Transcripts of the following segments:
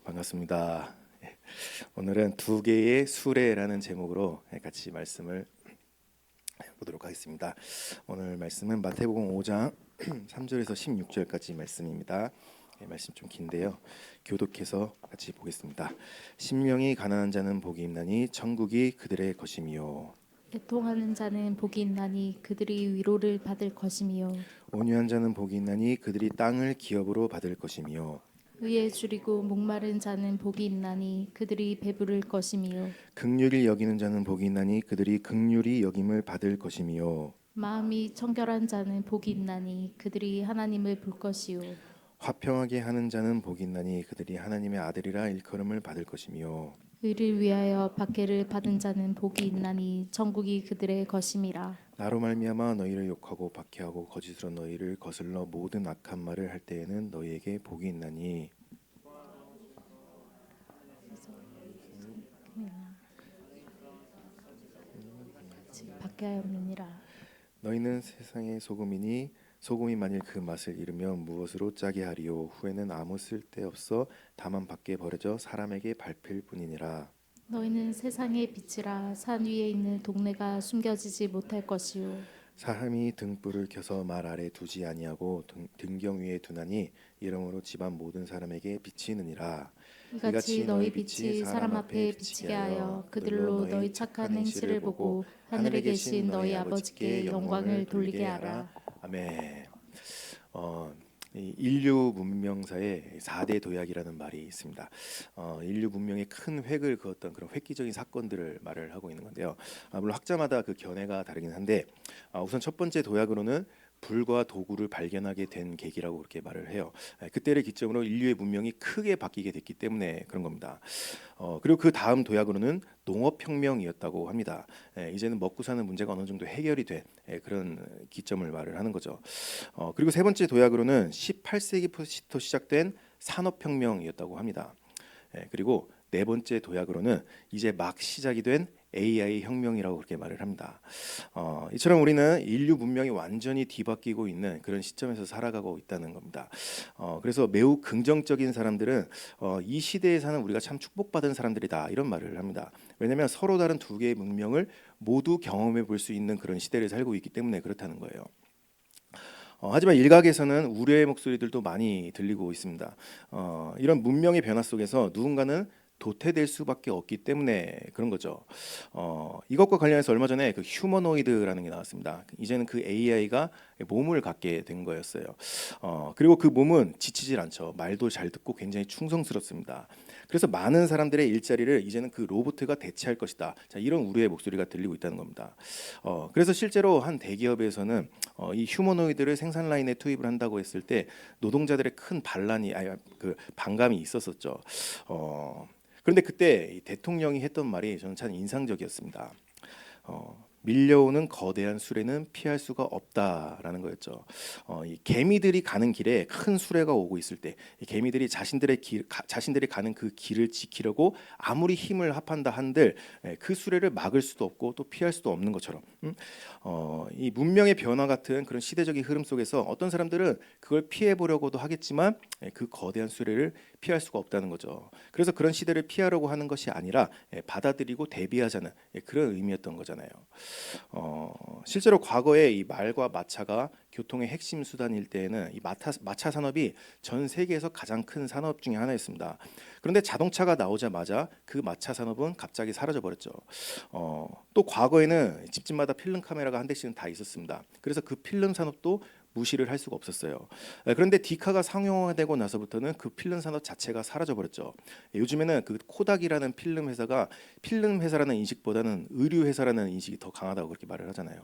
반갑습니다. 오늘은 두 개의 수레라는 제목으로 같이 말씀을 보도록 하겠습니다. 오늘 말씀은 마태복음 5장 3절에서 16절까지 말씀입니다. 말씀 좀 긴데요. 교독해서 같이 보겠습니다. 심령이 가난한 자는 복이 있나니 천국이 그들의 것이미요. 애통하는 자는 복이 있나니 그들이 위로를 받을 것이미요. 온유한 자는 복이 있나니 그들이 땅을 기업으로 받을 것이미요. 의에 줄이고 목마른 자는 복이 있나니 그들이 배부를 것이미요. 긍휼히 여기는 자는 복이 있나니 그들이 긍휼히 여김을 받을 것이미요. 마음이 청결한 자는 복이 있나니 그들이 하나님을 볼 것이요. 화평하게 하는 자는 복이 있나니 그들이 하나님의 아들이라 일컬음을 받을 것이며 의를 위하여 박해를 받은 자는 복이 있나니 천국이 그들의 것임이라. 나로 말미암아 너희를 욕하고 박해하고 거짓으로 너희를 거슬러 모든 악한 말을 할 때에는 너희에게 복이 있나니 박해하였느니라. 너희는 세상의 소금이니 소금이 만일 그 맛을 잃으면 무엇으로 짜게 하리요 후에는 아무 쓸데없어 다만 밖에 버려져 사람에게 밟힐 뿐이니라. 너희는 세상의 빛이라. 산 위에 있는 동네가 숨겨지지 못할 것이요. 사람이 등불을 켜서 말 아래 두지 아니하고 등경 위에 두나니 이러므로 집안 모든 사람에게 비치느니라. 이같이 너희 빛이 사람 앞에 비치게 하여 그들로 너희 착한 행실을 보고 하늘에 계신 너희 아버지께 영광을 돌리게 하라. 아멘. 이 인류 문명사의 4대 도약이라는 말이 있습니다. 인류 문명에 큰 획을 그었던 그런 획기적인 사건들을 말을 하고 있는 건데요. 물론 학자마다 그 견해가 다르긴 한데 우선 첫 번째 도약으로는 불과 도구를 발견하게 된 계기라고 그렇게 말을 해요. 그때를 기점으로 인류의 문명이 크게 바뀌게 됐기 때문에 그런 겁니다. 그리고 그 다음 도약으로는 농업혁명이었다고 합니다. 이제는 먹고 사는 문제가 어느 정도 해결이 된 그런 기점을 말을 하는 거죠. 그리고 세 번째 도약으로는 18세기부터 시작된 산업혁명이었다고 합니다. 그리고 네 번째 도약으로는 이제 막 시작이 된 AI 혁명이라고 그렇게 말을 합니다. 이처럼 우리는 인류 문명이 완전히 뒤바뀌고 있는 그런 시점에서 살아가고 있다는 겁니다. 그래서 매우 긍정적인 사람들은 이 시대에 사는 우리가 참 축복받은 사람들이다 이런 말을 합니다. 왜냐하면 서로 다른 두 개의 문명을 모두 경험해 볼 수 있는 그런 시대를 살고 있기 때문에 그렇다는 거예요. 하지만 일각에서는 우려의 목소리들도 많이 들리고 있습니다. 이런 문명의 변화 속에서 누군가는 도태될 수밖에 없기 때문에 그런 거죠. 이것과 관련해서 얼마 전에 그 휴머노이드라는 게 나왔습니다. 이제는 그 AI가 몸을 갖게 된 거였어요. 그리고 그 몸은 지치질 않죠. 말도 잘 듣고 굉장히 충성스럽습니다. 그래서 많은 사람들의 일자리를 이제는 그 로봇가 대체할 것이다. 자, 이런 우려의 목소리가 들리고 있다는 겁니다. 그래서 실제로 한 대기업에서는 이 휴머노이드를 생산 라인에 투입을 한다고 했을 때 노동자들의 큰 반감이 있었었죠. 그런데 그때 이 대통령이 했던 말이 저는 참 인상적이었습니다. 밀려오는 거대한 수레는 피할 수가 없다라는 거였죠. 이 개미들이 가는 길에 큰 수레가 오고 있을 때, 이 개미들이 자신들이 가는 그 길을 지키려고 아무리 힘을 합한다 한들 그 수레를 막을 수도 없고 또 피할 수도 없는 것처럼, 이 문명의 변화 같은 그런 시대적인 흐름 속에서 어떤 사람들은 그걸 피해 보려고도 하겠지만 그 거대한 수레를 피할 수가 없다는 거죠. 그래서 그런 시대를 피하려고 하는 것이 아니라 받아들이고 대비하자는 그런 의미였던 거잖아요. 실제로 과거에 이 말과 마차가 교통의 핵심 수단일 때에는 이 마차 산업이 전 세계에서 가장 큰 산업 중에 하나였습니다. 그런데 자동차가 나오자마자 그 마차 산업은 갑자기 사라져 버렸죠. 또 과거에는 집집마다 필름 카메라가 한 대씩은 다 있었습니다. 그래서 그 필름 산업도 무시를 할 수가 없었어요. 그런데 디카가 상용화되고 나서부터는 그 필름 산업 자체가 사라져 버렸죠. 요즘에는 그 코닥이라는 필름 회사가 필름 회사라는 인식보다는 의류 회사라는 인식이 더 강하다고 그렇게 말을 하잖아요.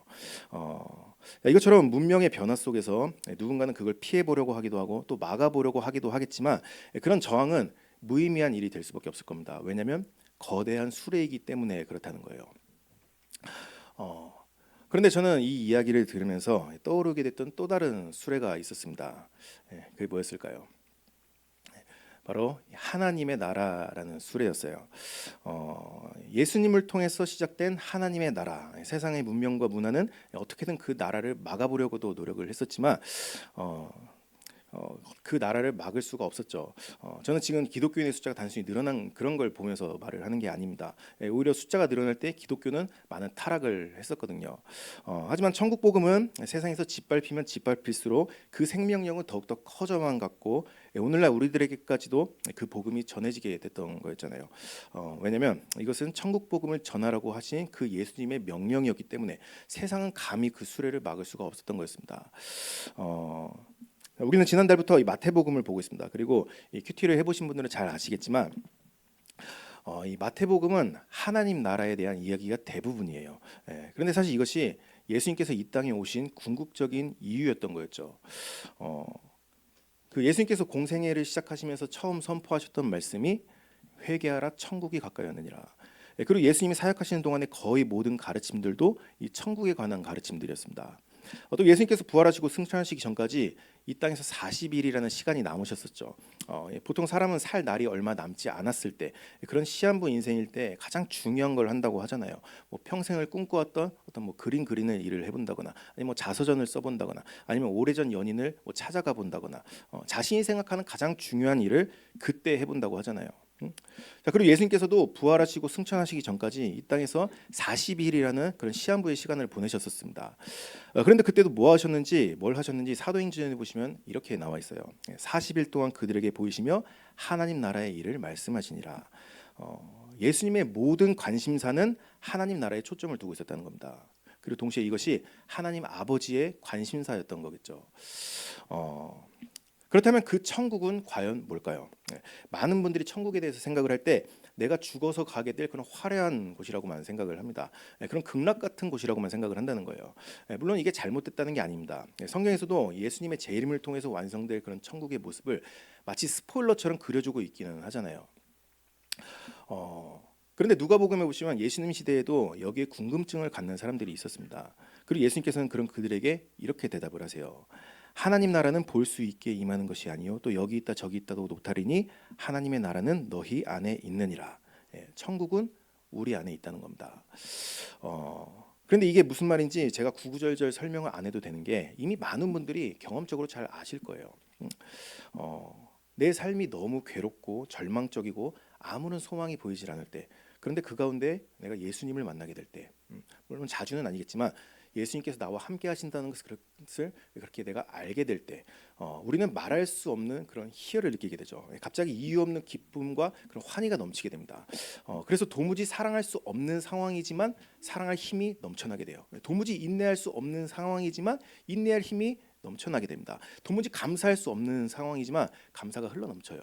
이것처럼 문명의 변화 속에서 누군가는 그걸 피해 보려고 하기도 하고 또 막아 보려고 하기도 하겠지만 그런 저항은 무의미한 일이 될 수밖에 없을 겁니다. 왜냐하면 거대한 수레이기 때문에 그렇다는 거예요. 그런데 저는 이 이야기를 들으면서 떠오르게 됐던 또 다른 수레가 있었습니다. 그게 뭐였을까요? 바로 하나님의 나라라는 수레였어요. 예수님을 통해서 시작된 하나님의 나라, 세상의 문명과 문화는 어떻게든 그 나라를 막아보려고도 노력을 했었지만 그 나라를 막을 수가 없었죠. 저는 지금 기독교인의 숫자가 단순히 늘어난 그런 걸 보면서 말을 하는 게 아닙니다. 오히려 숫자가 늘어날 때 기독교는 많은 타락을 했었거든요. 하지만 천국 복음은 세상에서 짓밟히면 짓밟힐수록 그 생명력은 더욱더 커져만 갔고 오늘날 우리들에게까지도 그 복음이 전해지게 됐던 거였잖아요. 왜냐하면 이것은 천국 복음을 전하라고 하신 그 예수님의 명령이었기 때문에 세상은 감히 그 수레를 막을 수가 없었던 거였습니다. 우리는 지난달부터 이 마태복음을 보고 있습니다. 그리고 이 큐티를 해보신 분들은 잘 아시겠지만 이 마태복음은 하나님 나라에 대한 이야기가 대부분이에요. 그런데 사실 이것이 예수님께서 이 땅에 오신 궁극적인 이유였던 거였죠. 그 예수님께서 공생애를 시작하시면서 처음 선포하셨던 말씀이 회개하라 천국이 가까이 왔느니라. 그리고 예수님이 사역하시는 동안에 거의 모든 가르침들도 이 천국에 관한 가르침들이었습니다. 또 예수님께서 부활하시고 승천하시기 전까지 이 땅에서 40일이라는 시간이 남으셨었죠. 보통 사람은 살 날이 얼마 남지 않았을 때 그런 시한부 인생일 때 가장 중요한 걸 한다고 하잖아요. 뭐 평생을 꿈꿔왔던 어떤 뭐 그림 그리는 일을 해본다거나 아니면 뭐 자서전을 써본다거나 아니면 오래전 연인을 뭐 찾아가 본다거나 자신이 생각하는 가장 중요한 일을 그때 해본다고 하잖아요. 자, 그리고 예수님께서도 부활하시고 승천하시기 전까지 이 땅에서 40일이라는 그런 시한부의 시간을 보내셨었습니다. 그런데 그때도 뭐 하셨는지 뭘 하셨는지 사도행전에 보시면 이렇게 나와 있어요. 40일 동안 그들에게 보이시며 하나님 나라의 일을 말씀하시니라. 예수님의 모든 관심사는 하나님 나라에 초점을 두고 있었다는 겁니다. 그리고 동시에 이것이 하나님 아버지의 관심사였던 거겠죠. 그렇다면 그 천국은 과연 뭘까요? 많은 분들이 천국에 대해서 생각을 할 때 내가 죽어서 가게 될 그런 화려한 곳이라고만 생각을 합니다. 그런 극락 같은 곳이라고만 생각을 한다는 거예요. 물론 이게 잘못됐다는 게 아닙니다. 성경에서도 예수님의 재림을 통해서 완성될 그런 천국의 모습을 마치 스포일러처럼 그려주고 있기는 하잖아요. 그런데 누가복음에 보시면 예수님 시대에도 여기에 궁금증을 갖는 사람들이 있었습니다. 그리고 예수님께서는 그런 그들에게 이렇게 대답을 하세요. 하나님 나라는 볼 수 있게 임하는 것이 아니요 또 여기 있다 저기 있다도 노타리니 하나님의 나라는 너희 안에 있느니라. 천국은 우리 안에 있다는 겁니다. 그런데 이게 무슨 말인지 제가 구구절절 설명을 안 해도 되는 게 이미 많은 분들이 경험적으로 잘 아실 거예요. 내 삶이 너무 괴롭고 절망적이고 아무런 소망이 보이질 않을 때, 그런데 그 가운데 내가 예수님을 만나게 될 때, 물론 자주는 아니겠지만 예수님께서 나와 함께 하신다는 것을 그렇게 내가 알게 될 때 우리는 말할 수 없는 그런 희열을 느끼게 되죠. 갑자기 이유 없는 기쁨과 그런 환희가 넘치게 됩니다. 그래서 도무지 사랑할 수 없는 상황이지만 사랑할 힘이 넘쳐나게 돼요. 도무지 인내할 수 없는 상황이지만 인내할 힘이 넘쳐나게 됩니다. 도무지 감사할 수 없는 상황이지만 감사가 흘러넘쳐요.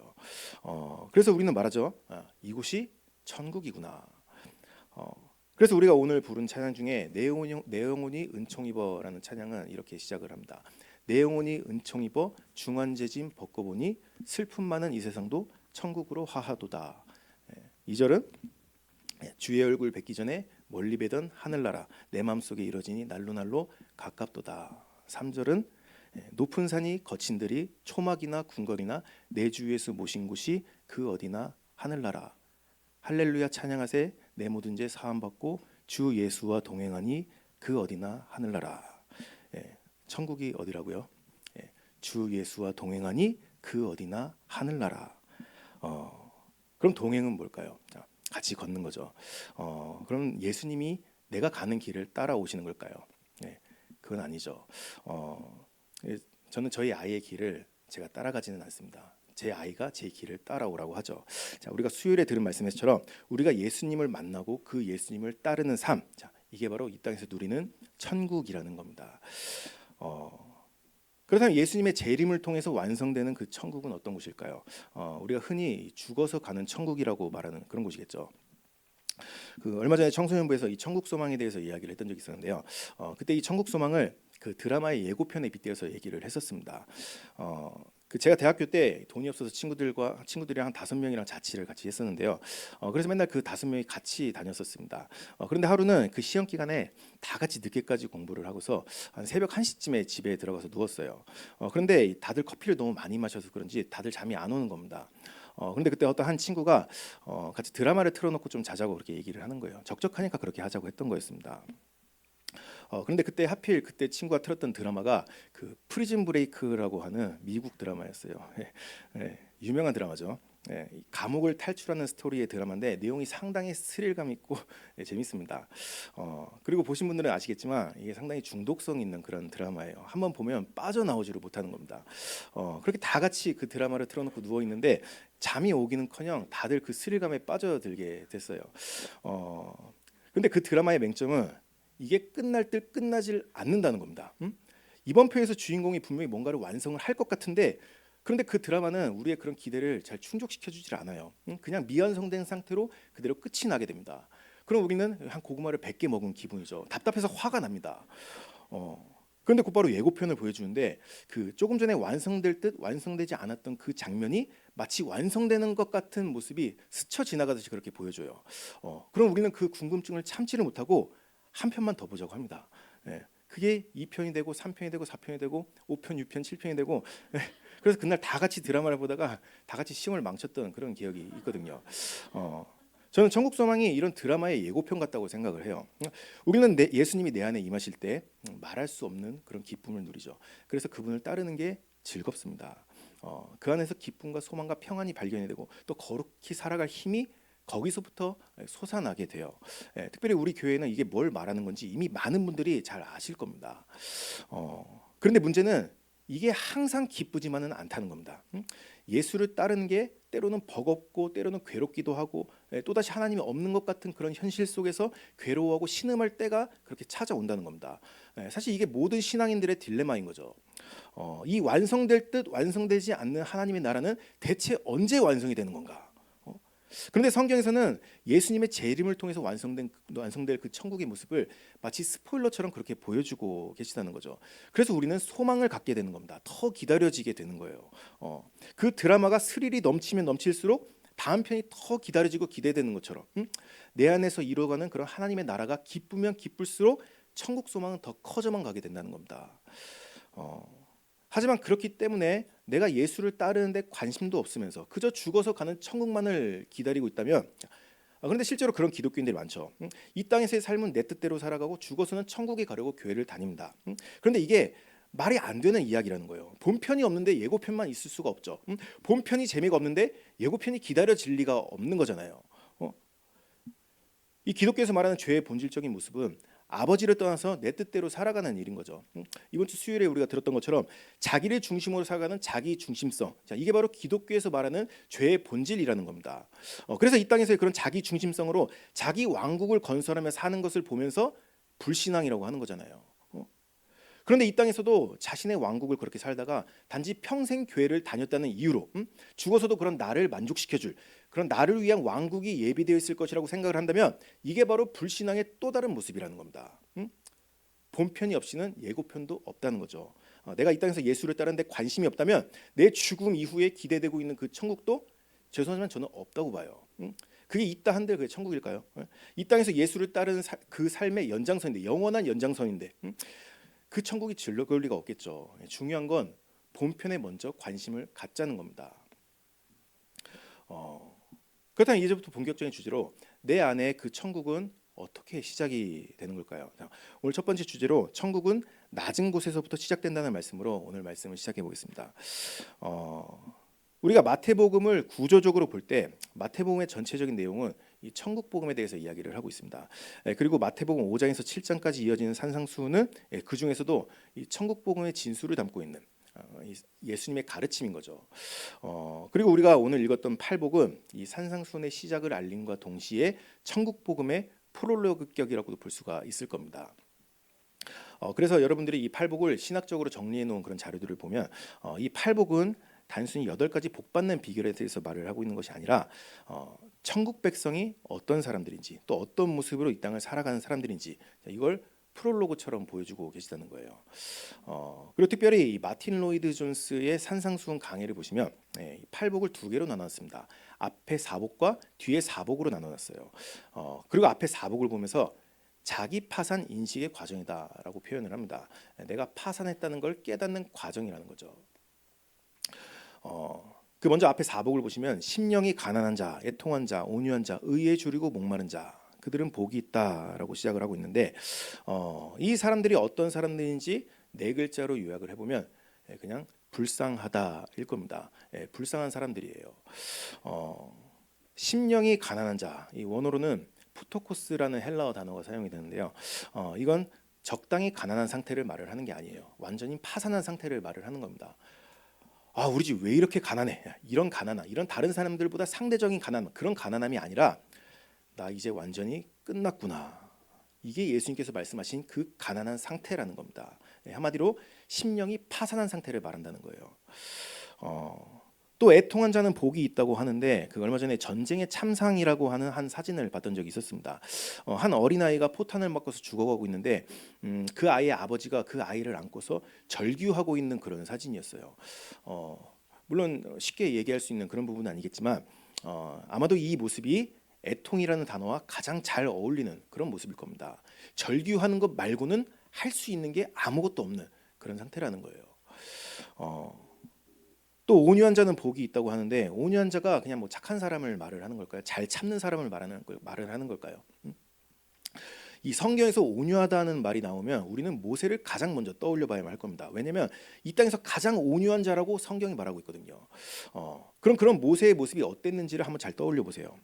그래서 우리는 말하죠. 이곳이 천국이구나. 그래서 우리가 오늘 부른 찬양 중에 내 영혼이 은총 입어라는 찬양은 이렇게 시작을 합니다. 내 영혼이 은총 입어 중환제짐 벗고보니 슬픔 많은 이 세상도 천국으로 화하도다. 2절은 주의 얼굴 뵙기 전에 멀리 뵈던 하늘나라 내 마음속에 이뤄지니 날로 가깝도다. 3절은 높은 산이 거친들이 초막이나 궁궐이나 내 주 예수 모신 곳이 그 어디나 하늘나라. 할렐루야 찬양하세 내 모든 죄 사함 받고 주 예수와 동행하니 그 어디나 하늘나라. 천국이 어디라고요? 주 예수와 동행하니 그 어디나 하늘나라. 그럼 동행은 뭘까요? 자, 같이 걷는 거죠. 그럼 예수님이 내가 가는 길을 따라오시는 걸까요? 그건 아니죠. 저는 저희 아이의 길을 제가 따라가지는 않습니다. 제 아이가 제 길을 따라오라고 하죠. 자, 우리가 수요일에 들은 말씀에서처럼 우리가 예수님을 만나고 그 예수님을 따르는 삶, 자, 이게 바로 이 땅에서 누리는 천국이라는 겁니다. 그렇다면 예수님의 재림을 통해서 완성되는 그 천국은 어떤 곳일까요? 우리가 흔히 죽어서 가는 천국이라고 말하는 그런 곳이겠죠. 얼마 전에 청소년부에서 이 천국 소망에 대해서 이야기를 했던 적이 있었는데요. 그때 이 천국 소망을 그 드라마의 예고편에 빗대어서 얘기를 했었습니다. 제가 대학교 때 돈이 없어서 친구들이랑 한 5명이랑 자취를 같이 했었는데요. 그래서 맨날 그 5명이 같이 다녔었습니다. 그런데 하루는 그 시험 기간에 다 같이 늦게까지 공부를 하고서 한 새벽 1시쯤에 집에 들어가서 누웠어요. 그런데 다들 커피를 너무 많이 마셔서 그런지 다들 잠이 안 오는 겁니다. 그런데 그때 어떤 한 친구가 같이 드라마를 틀어놓고 좀 자자고 그렇게 얘기를 하는 거예요. 적적하니까 그렇게 하자고 했던 거였습니다. 그런데 그때 하필 그때 친구가 틀었던 드라마가 그 프리즌 브레이크라고 하는 미국 드라마였어요. 유명한 드라마죠. 이 감옥을 탈출하는 스토리의 드라마인데 내용이 상당히 스릴감 있고 재밌습니다. 그리고 보신 분들은 아시겠지만 이게 상당히 중독성 있는 그런 드라마예요. 한번 보면 빠져나오지를 못하는 겁니다. 그렇게 다 같이 그 드라마를 틀어놓고 누워 있는데 잠이 오기는커녕 다들 그 스릴감에 빠져들게 됐어요. 근데 그 드라마의 맹점은 이게 끝날 듯 끝나질 않는다는 겁니다. 이번 편에서 주인공이 분명히 뭔가를 완성을 할 것 같은데 그런데 그 드라마는 우리의 그런 기대를 잘 충족시켜주질 않아요. 그냥 미완성된 상태로 그대로 끝이 나게 됩니다. 그럼 우리는 한 고구마를 100개 먹은 기분이죠. 답답해서 화가 납니다. 그런데 곧바로 예고편을 보여주는데 그 조금 전에 완성될 듯 완성되지 않았던 그 장면이 마치 완성되는 것 같은 모습이 스쳐 지나가듯이 그렇게 보여줘요. 그럼 우리는 그 궁금증을 참지를 못하고 한 편만 더 보자고 합니다. 그게 2편이 되고 3편이 되고 4편이 되고 5편, 6편, 7편이 되고 그래서 그날 다 같이 드라마를 보다가 다 같이 시험을 망쳤던 그런 기억이 있거든요. 저는 천국소망이 이런 드라마의 예고편 같다고 생각을 해요. 우리는 예수님이 내 안에 임하실 때 말할 수 없는 그런 기쁨을 누리죠. 그래서 그분을 따르는 게 즐겁습니다. 그 안에서 기쁨과 소망과 평안이 발견이 되고 또 거룩히 살아갈 힘이 거기서부터 솟아나게 돼요. 특별히 우리 교회는 이게 뭘 말하는 건지 이미 많은 분들이 잘 아실 겁니다. 그런데 문제는 이게 항상 기쁘지만은 않다는 겁니다. 예수를 따르는 게 때로는 버겁고 때로는 괴롭기도 하고 또다시 하나님이 없는 것 같은 그런 현실 속에서 괴로워하고 신음할 때가 그렇게 찾아온다는 겁니다. 사실 이게 모든 신앙인들의 딜레마인 거죠. 이 완성될 듯 완성되지 않는 하나님의 나라는 대체 언제 완성이 되는 건가? 그런데 성경에서는 예수님의 재림을 통해서 완성될 그 천국의 모습을 마치 스포일러처럼 그렇게 보여주고 계시다는 거죠. 그래서 우리는 소망을 갖게 되는 겁니다. 더 기다려지게 되는 거예요. 그 드라마가 스릴이 넘치면 넘칠수록 다음 편이 더 기다려지고 기대되는 것처럼 내 안에서 이루어가는 그런 하나님의 나라가 기쁘면 기쁠수록 천국 소망은 더 커져만 가게 된다는 겁니다. 하지만 그렇기 때문에 내가 예수를 따르는데 관심도 없으면서 그저 죽어서 가는 천국만을 기다리고 있다면 그런데 실제로 그런 기독교인들이 많죠. 이 땅에서의 삶은 내 뜻대로 살아가고 죽어서는 천국에 가려고 교회를 다닙니다. 그런데 이게 말이 안 되는 이야기라는 거예요. 본편이 없는데 예고편만 있을 수가 없죠. 본편이 재미가 없는데 예고편이 기다려질 리가 없는 거잖아요. 이 기독교에서 말하는 죄의 본질적인 모습은 아버지를 떠나서 내 뜻대로 살아가는 일인 거죠. 이번 주 수요일에 우리가 들었던 것처럼 자기를 중심으로 살아가는 자기 중심성. 자, 이게 바로 기독교에서 말하는 죄의 본질이라는 겁니다. 그래서 이 땅에서의 그런 자기 중심성으로 자기 왕국을 건설하며 사는 것을 보면서 불신앙이라고 하는 거잖아요. 그런데 이 땅에서도 자신의 왕국을 그렇게 살다가 단지 평생 교회를 다녔다는 이유로 죽어서도 그런 나를 만족시켜줄 그런 나를 위한 왕국이 예비되어 있을 것이라고 생각을 한다면 이게 바로 불신앙의 또 다른 모습이라는 겁니다. 본편이 없이는 예고편도 없다는 거죠. 내가 이 땅에서 예수를 따르는데 관심이 없다면 내 죽음 이후에 기대되고 있는 그 천국도 죄송하지만 저는 없다고 봐요. 그게 있다 한들 그게 천국일까요? 이 땅에서 예수를 따르는 그 삶의 연장선인데 영원한 연장선인데 그 천국이 즐거울 리가 없겠죠. 중요한 건 본편에 먼저 관심을 갖자는 겁니다. 그렇다면 이제부터 본격적인 주제로 내 안에 그 천국은 어떻게 시작이 되는 걸까요? 오늘 첫 번째 주제로 천국은 낮은 곳에서부터 시작된다는 말씀으로 오늘 말씀을 시작해 보겠습니다. 우리가 마태복음을 구조적으로 볼 때 마태복음의 전체적인 내용은 이 천국 복음에 대해서 이야기를 하고 있습니다. 그리고 마태복음 5장에서 7장까지 이어지는 산상수훈은 그 중에서도 이 천국 복음의 진수를 담고 있는 예수님의 가르침인 거죠. 그리고 우리가 오늘 읽었던 팔복은 이 산상수훈의 시작을 알림과 동시에 천국 복음의 프롤로그격이라고도 볼 수가 있을 겁니다. 그래서 여러분들이 이 팔복을 신학적으로 정리해 놓은 그런 자료들을 보면 이 팔복은 단순히 8가지 복받는 비결에 대해서 말을 하고 있는 것이 아니라 천국 백성이 어떤 사람들인지 또 어떤 모습으로 이 땅을 살아가는 사람들인지 이걸 프롤로그처럼 보여주고 계시다는 거예요. 그리고 특별히 이 마틴 로이드 존스의 산상수훈 강해를 보시면 이 팔복을 2개로 나눴습니다. 앞에 4복과 뒤에 4복으로 나눠놨어요. 그리고 앞에 4복을 보면서 자기 파산 인식의 과정이다라고 표현을 합니다. 내가 파산했다는 걸 깨닫는 과정이라는 거죠. 그 먼저 앞에 4복을 보시면 심령이 가난한 자, 애통한 자, 온유한 자, 의에 줄이고 목마른 자 그들은 복이 있다라고 시작을 하고 있는데 이 사람들이 어떤 사람들인지 네 글자로 요약을 해보면 그냥 불쌍하다일 겁니다. 불쌍한 사람들이에요. 심령이 가난한 자, 이 원어로는 푸토코스라는 헬라어 단어가 사용이 되는데요. 이건 적당히 가난한 상태를 말을 하는 게 아니에요. 완전히 파산한 상태를 말을 하는 겁니다. 아, 우리 집 왜 이렇게 가난해? 이런 가난함, 이런 다른 사람들보다 상대적인 가난함, 그런 가난함이 아니라 나 이제 완전히 끝났구나. 이게 예수님께서 말씀하신 그 가난한 상태라는 겁니다. 한마디로 심령이 파산한 상태를 말한다는 거예요. 또 애통한 자는 복이 있다고 하는데 그 얼마 전에 전쟁의 참상이라고 하는 한 사진을 봤던 적이 있었습니다. 한 어린아이가 포탄을 맞고서 죽어가고 있는데 그 아이의 아버지가 그 아이를 안고서 절규하고 있는 그런 사진이었어요. 물론 쉽게 얘기할 수 있는 그런 부분은 아니겠지만 아마도 이 모습이 애통이라는 단어와 가장 잘 어울리는 그런 모습일 겁니다. 절규하는 것 말고는 할 수 있는 게 아무것도 없는 그런 상태라는 거예요. 또 온유한 자는 복이 있다고 하는데 온유한 자가 그냥 뭐 착한 사람을 말을 하는 걸까요? 잘 참는 사람을 말을 하는 걸까요? 이 성경에서 온유하다는 말이 나오면 우리는 모세를 가장 먼저 떠올려 봐야만 할 겁니다. 왜냐하면 이 땅에서 가장 온유한 자라고 성경이 말하고 있거든요. 그럼 그런 모세의 모습이 어땠는지를 한번 잘 떠올려 보세요.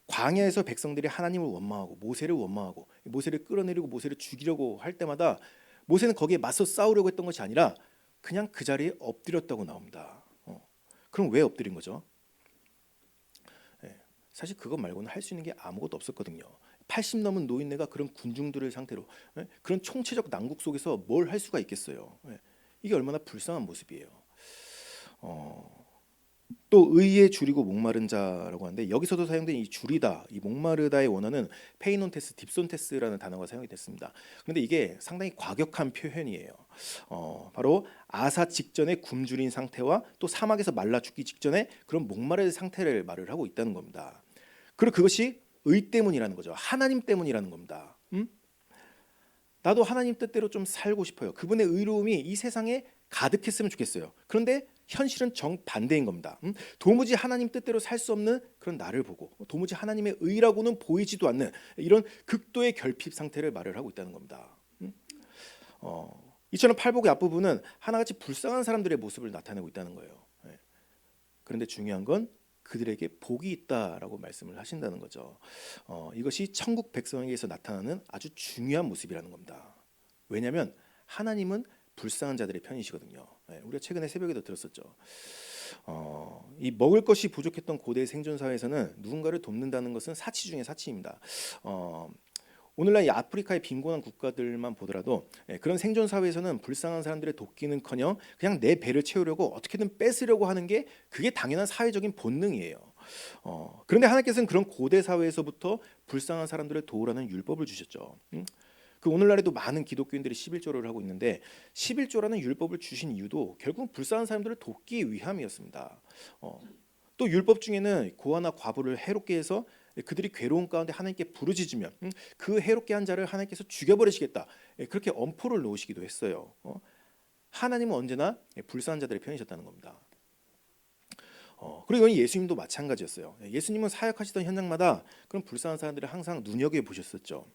광야에서 백성들이 하나님을 원망하고 모세를 원망하고 모세를 끌어내리고 모세를 죽이려고 할 때마다 모세는 거기에 맞서 싸우려고 했던 것이 아니라 그냥 그 자리에 엎드렸다고 나옵니다. 그럼 왜 엎드린 거죠? 사실 그것 말고는 할 수 있는 게 아무것도 없었거든요. 80 넘은 노인네가 그런 군중들을 상태로 그런 총체적 난국 속에서 뭘 할 수가 있겠어요. 이게 얼마나 불쌍한 모습이에요. 또 의에 줄이고 목마른 자라고 하는데 여기서도 사용된 이 줄이다, 이 목마르다의 원어는 페이논테스, 딥손테스라는 단어가 사용이 됐습니다. 그런데 이게 상당히 과격한 표현이에요. 바로 아사 직전에 굶주린 상태와 또 사막에서 말라 죽기 직전에 그런 목마른 상태를 말을 하고 있다는 겁니다. 그리고 그것이 의 때문이라는 거죠. 하나님 때문이라는 겁니다. 나도 하나님 뜻대로 좀 살고 싶어요. 그분의 의로움이 이 세상에 가득했으면 좋겠어요. 그런데 현실은 정반대인 겁니다. 도무지 하나님 뜻대로 살 수 없는 그런 나를 보고 도무지 하나님의 의라고는 보이지도 않는 이런 극도의 결핍 상태를 말을 하고 있다는 겁니다. 이처럼 팔복의 앞부분은 하나같이 불쌍한 사람들의 모습을 나타내고 있다는 거예요. 그런데 중요한 건 그들에게 복이 있다라고 말씀을 하신다는 거죠. 이것이 천국 백성에게서 나타나는 아주 중요한 모습이라는 겁니다. 왜냐하면 하나님은 불쌍한 자들의 편이시거든요. 우리가 최근에 새벽에도 들었었죠. 이 먹을 것이 부족했던 고대 생존 사회에서는 누군가를 돕는다는 것은 사치 중의 사치입니다. 오늘날 이 아프리카의 빈곤한 국가들만 보더라도 그런 생존 사회에서는 불쌍한 사람들의 돕기는커녕 그냥 내 배를 채우려고 어떻게든 뺏으려고 하는 게 그게 당연한 사회적인 본능이에요. 그런데 하나님께서는 그런 고대 사회에서부터 불쌍한 사람들을 도우라는 율법을 주셨죠. 그 오늘날에도 많은 기독교인들이 11조를 하고 있는데 11조라는 율법을 주신 이유도 결국 불쌍한 사람들을 돕기 위함이었습니다. 또 율법 중에는 고아나 과부를 해롭게 해서 그들이 괴로운 가운데 하나님께 부르짖으면 그 해롭게 한 자를 하나님께서 죽여버리시겠다, 그렇게 엄포를 놓으시기도 했어요. 하나님은 언제나 불쌍한 자들의 편이셨다는 겁니다. 그리고 이건 예수님도 마찬가지였어요. 예수님은 사역하시던 현장마다 그런 불쌍한 사람들을 항상 눈여겨 보셨었죠.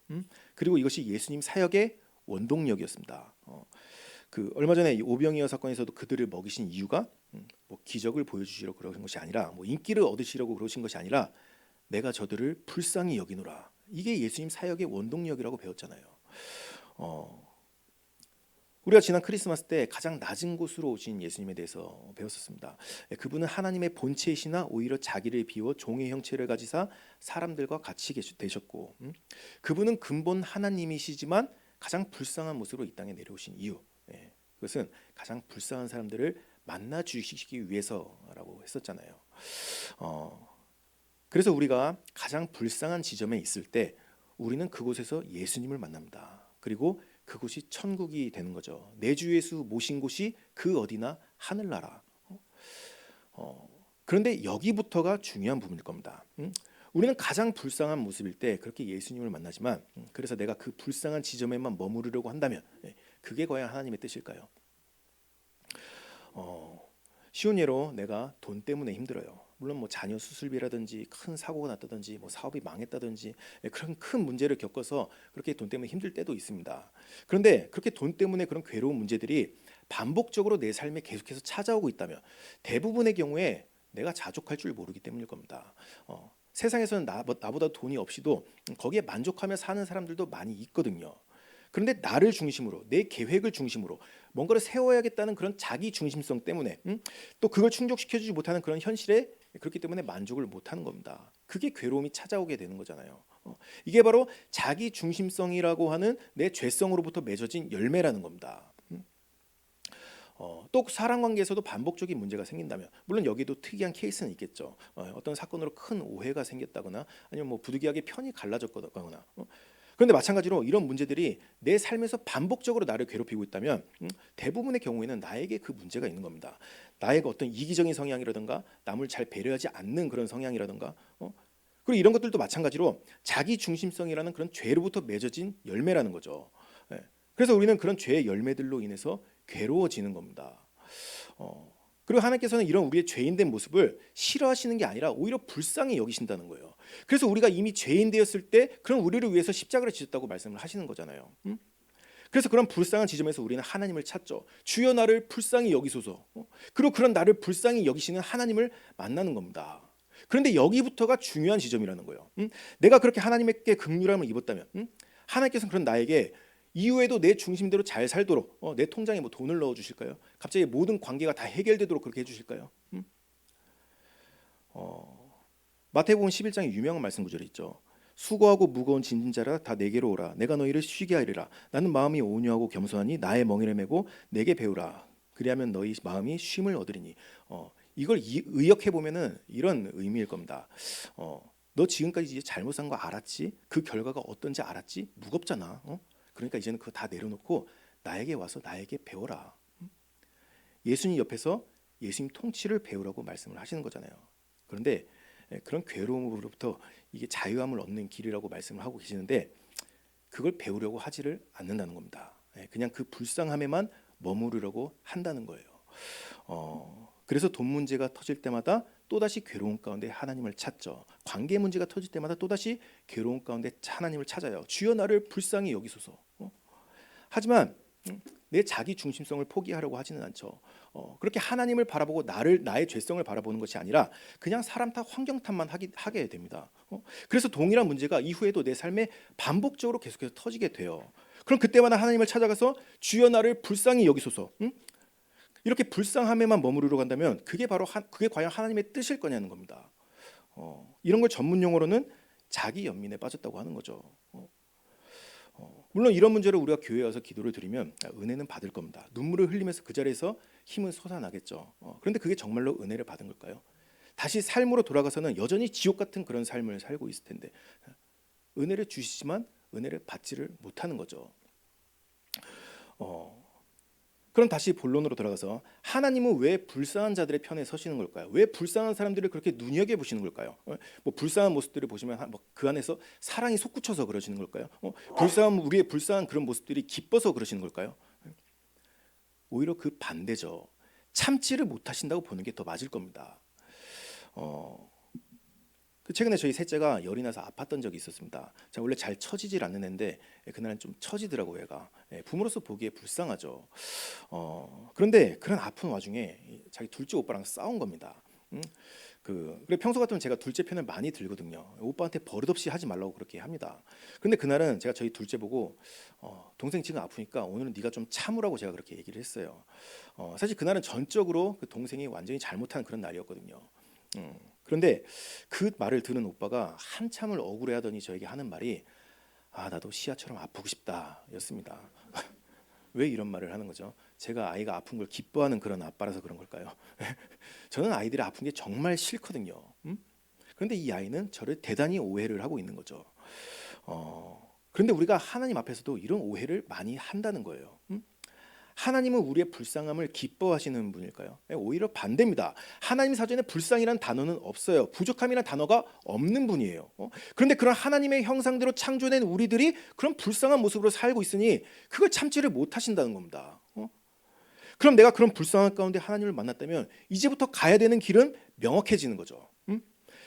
그리고 이것이 예수님 사역의 원동력이었습니다. 그 얼마 전에 오병이어 사건에서도 그들을 먹이신 이유가 뭐 기적을 보여주시려고 그러신 것이 아니라 뭐 인기를 얻으시려고 그러신 것이 아니라 내가 저들을 불쌍히 여기노라. 이게 예수님 사역의 원동력이라고 배웠잖아요. 우리가 지난 크리스마스 때 가장 낮은 곳으로 오신 예수님에 대해서 배웠었습니다. 그분은 하나님의 본체이시나 오히려 자기를 비워 종의 형체를 가지사 사람들과 같이 되셨고, 그분은 근본 하나님이시지만 가장 불쌍한 모습으로 이 땅에 내려오신 이유, 그것은 가장 불쌍한 사람들을 만나 주시기 위해서라고 했었잖아요. 그래서 우리가 가장 불쌍한 지점에 있을 때 우리는 그곳에서 예수님을 만납니다. 그리고 그곳이 천국이 되는 거죠. 내 주 예수 모신 곳이 그 어디나 하늘나라. 그런데 여기부터가 중요한 부분일 겁니다. 우리는 가장 불쌍한 모습일 때 그렇게 예수님을 만나지만, 그래서 내가 그 불쌍한 지점에만 머무르려고 한다면 그게 과연 하나님의 뜻일까요? 쉬운 예로 내가 돈 때문에 힘들어요. 물론 뭐 자녀 수술비라든지 큰 사고가 났다든지 뭐 사업이 망했다든지 그런 큰 문제를 겪어서 그렇게 돈 때문에 힘들 때도 있습니다. 그런데 그렇게 돈 때문에 그런 괴로운 문제들이 반복적으로 내 삶에 계속해서 찾아오고 있다면 대부분의 경우에 내가 자족할 줄 모르기 때문일 겁니다. 세상에서는 나보다 돈이 없이도 거기에 만족하며 사는 사람들도 많이 있거든요. 그런데 나를 중심으로 내 계획을 중심으로 뭔가를 세워야겠다는 그런 자기 중심성 때문에 또 그걸 충족시켜주지 못하는 그런 현실에 그렇기 때문에 만족을 못하는 겁니다. 그게 괴로움이 찾아오게 되는 거잖아요. 이게 바로 자기 중심성이라고 하는 내 죄성으로부터 맺어진 열매라는 겁니다. 또 사람 관계에서도 반복적인 문제가 생긴다면 물론 여기도 특이한 케이스는 있겠죠. 어떤 사건으로 큰 오해가 생겼다거나 아니면 뭐 부득이하게 편이 갈라졌거나 그런데 마찬가지로 이런 문제들이 내 삶에서 반복적으로 나를 괴롭히고 있다면 대부분의 경우에는 나에게 그 문제가 있는 겁니다. 나에게 어떤 이기적인 성향이라든가 남을 잘 배려하지 않는 그런 성향이라든가 그리고 이런 것들도 마찬가지로 자기 중심성이라는 그런 죄로부터 맺어진 열매라는 거죠. 그래서 우리는 그런 죄의 열매들로 인해서 괴로워지는 겁니다. 그리고 하나님께서는 이런 우리의 죄인된 모습을 싫어하시는 게 아니라 오히려 불쌍히 여기신다는 거예요. 그래서 우리가 이미 죄인 되었을 때 그런 우리를 위해서 십자가를 지셨다고 말씀을 하시는 거잖아요. 그래서 그런 불쌍한 지점에서 우리는 하나님을 찾죠. 주여 나를 불쌍히 여기소서. 그리고 그런 나를 불쌍히 여기시는 하나님을 만나는 겁니다. 그런데 여기부터가 중요한 지점이라는 거예요. 내가 그렇게 하나님께 긍휼함을 입었다면 하나님께서는 그런 나에게 이후에도 내 중심대로 잘 살도록 내 통장에 뭐 돈을 넣어 주실까요? 갑자기 모든 관계가 다 해결되도록 그렇게 해 주실까요? 마태복음 11장에 유명한 말씀 구절이 있죠. 수고하고 무거운 짐진 자라 다 내게로 오라. 내가 너희를 쉬게 하리라. 나는 마음이 온유하고 겸손하니 나의 멍에를 메고 내게 배우라. 그리하면 너희 마음이 쉼을 얻으리니. 이걸 의역해 보면은 이런 의미일 겁니다. 너 지금까지 이제 잘못 산 거 알았지? 그 결과가 어떤지 알았지? 무겁잖아. 그러니까 이제는 그거 다 내려놓고 나에게 와서 나에게 배워라. 예수님 옆에서 예수님 통치를 배우라고 말씀을 하시는 거잖아요. 그런데 그런 괴로움으로부터 이게 자유함을 얻는 길이라고 말씀을 하고 계시는데 그걸 배우려고 하지를 않는다는 겁니다. 그냥 그 불쌍함에만 머무르려고 한다는 거예요. 그래서 돈 문제가 터질 때마다 또다시 괴로운 가운데 하나님을 찾죠. 관계 문제가 터질 때마다 또다시 괴로운 가운데 하나님을 찾아요. 주여 나를 불쌍히 여기소서. 하지만 내 자기 중심성을 포기하려고 하지는 않죠. 그렇게 하나님을 바라보고 나의 죄성을 바라보는 것이 아니라 그냥 사람 탓, 환경 탓만 하게 됩니다. 그래서 동일한 문제가 이후에도 내 삶에 반복적으로 계속해서 터지게 돼요. 그럼 그때마다 하나님을 찾아가서 주여 나를 불쌍히 여기소서. 이렇게 불쌍함에만 머무르러 간다면 그게 과연 하나님의 뜻일 거냐는 겁니다. 이런 걸 전문 용어로는 자기 연민에 빠졌다고 하는 거죠. 물론 이런 문제를 우리가 교회에 와서 기도를 드리면 은혜는 받을 겁니다. 눈물을 흘리면서 그 자리에서 힘은 솟아나겠죠. 그런데 그게 정말로 은혜를 받은 걸까요? 다시 삶으로 돌아가서는 여전히 지옥 같은 그런 삶을 살고 있을 텐데 은혜를 주시지만 은혜를 받지를 못하는 거죠. 그럼 다시 본론으로 돌아가서 하나님은 왜 불쌍한 자들의 편에 서시는 걸까요? 왜 불쌍한 사람들을 그렇게 눈여겨 보시는 걸까요? 뭐 불쌍한 모습들을 보시면 그 안에서 사랑이 솟구쳐서 그러시는 걸까요? 우리의 불쌍한 그런 모습들이 기뻐서 그러시는 걸까요? 오히려 그 반대죠. 참지를 못하신다고 보는 게 더 맞을 겁니다. 최근에 저희 셋째가 열이 나서 아팠던 적이 있었습니다. 제가 원래 잘 처지질 않는 애인데 그날은 좀 처지더라고요. 얘가 부모로서 보기에 불쌍하죠. 그런데 그런 아픈 와중에 자기 둘째 오빠랑 싸운 겁니다. 그래 평소 같으면 제가 둘째 편을 많이 들거든요. 오빠한테 버릇없이 하지 말라고 그렇게 합니다. 그런데 그날은 제가 저희 둘째 보고 동생 지금 아프니까 오늘은 네가 좀 참으라고 제가 그렇게 얘기를 했어요. 사실 그날은 전적으로 그 동생이 완전히 잘못한 그런 날이었거든요. 그런데 그 말을 들은 오빠가 한참을 억울해하더니 저에게 하는 말이 나도 시아처럼 아프고 싶다 였습니다. 왜 이런 말을 하는 거죠? 제가 아이가 아픈 걸 기뻐하는 그런 아빠라서 그런 걸까요? 저는 아이들이 아픈 게 정말 싫거든요. 그런데 이 아이는 저를 대단히 오해를 하고 있는 거죠. 그런데 우리가 하나님 앞에서도 이런 오해를 많이 한다는 거예요. 하나님은 우리의 불쌍함을 기뻐하시는 분일까요? 오히려 반대입니다. 하나님 사전에 불쌍이란 단어는 없어요. 부족함이란 단어가 없는 분이에요. 그런데 그런 하나님의 형상대로 창조된 우리들이 그런 불쌍한 모습으로 살고 있으니 그걸 참지를 못하신다는 겁니다. 그럼 내가 그런 불쌍한 가운데 하나님을 만났다면 이제부터 가야 되는 길은 명확해지는 거죠.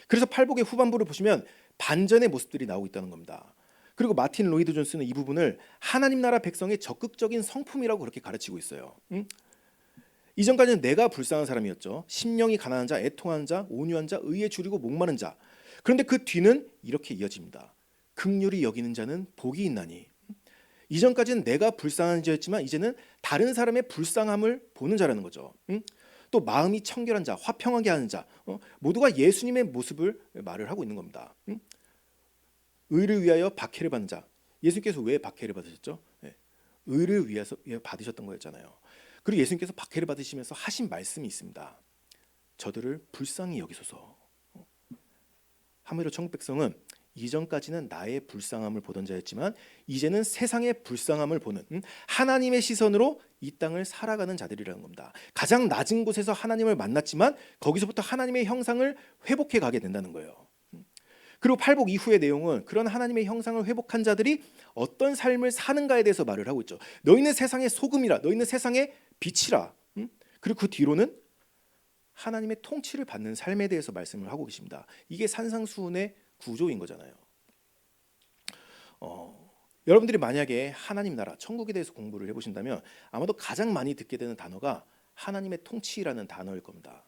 그래서 팔복의 후반부를 보시면 반전의 모습들이 나오고 있다는 겁니다. 그리고 마틴 로이드 존스는 이 부분을 하나님 나라 백성의 적극적인 성품이라고 그렇게 가르치고 있어요. 이전까지는 내가 불쌍한 사람이었죠. 심령이 가난한 자, 애통하는 자, 온유한 자, 의에 줄이고 목마른 자. 그런데 그 뒤는 이렇게 이어집니다. 긍휼히 여기는 자는 복이 있나니. 이전까지는 내가 불쌍한 자였지만 이제는 다른 사람의 불쌍함을 보는 자라는 거죠. 또 마음이 청결한 자, 화평하게 하는 자, 모두가 예수님의 모습을 말을 하고 있는 겁니다. 의를 위하여 박해를 받는 자. 예수님께서 왜 박해를 받으셨죠? 의를 위해서 받으셨던 거였잖아요. 그리고 예수님께서 박해를 받으시면서 하신 말씀이 있습니다. 저들을 불쌍히 여기소서. 하물며 천국 백성은 이전까지는 나의 불쌍함을 보던 자였지만 이제는 세상의 불쌍함을 보는 하나님의 시선으로 이 땅을 살아가는 자들이라는 겁니다. 가장 낮은 곳에서 하나님을 만났지만 거기서부터 하나님의 형상을 회복해 가게 된다는 거예요. 그리고 팔복 이후의 내용은 그런 하나님의 형상을 회복한 자들이 어떤 삶을 사는가에 대해서 말을 하고 있죠. 너희는 세상의 소금이라, 너희는 세상의 빛이라. 그리고 그 뒤로는 하나님의 통치를 받는 삶에 대해서 말씀을 하고 계십니다. 이게 산상수훈의 구조인 거잖아요. 여러분들이 만약에 하나님 나라, 천국에 대해서 공부를 해보신다면 아마도 가장 많이 듣게 되는 단어가 하나님의 통치라는 단어일 겁니다.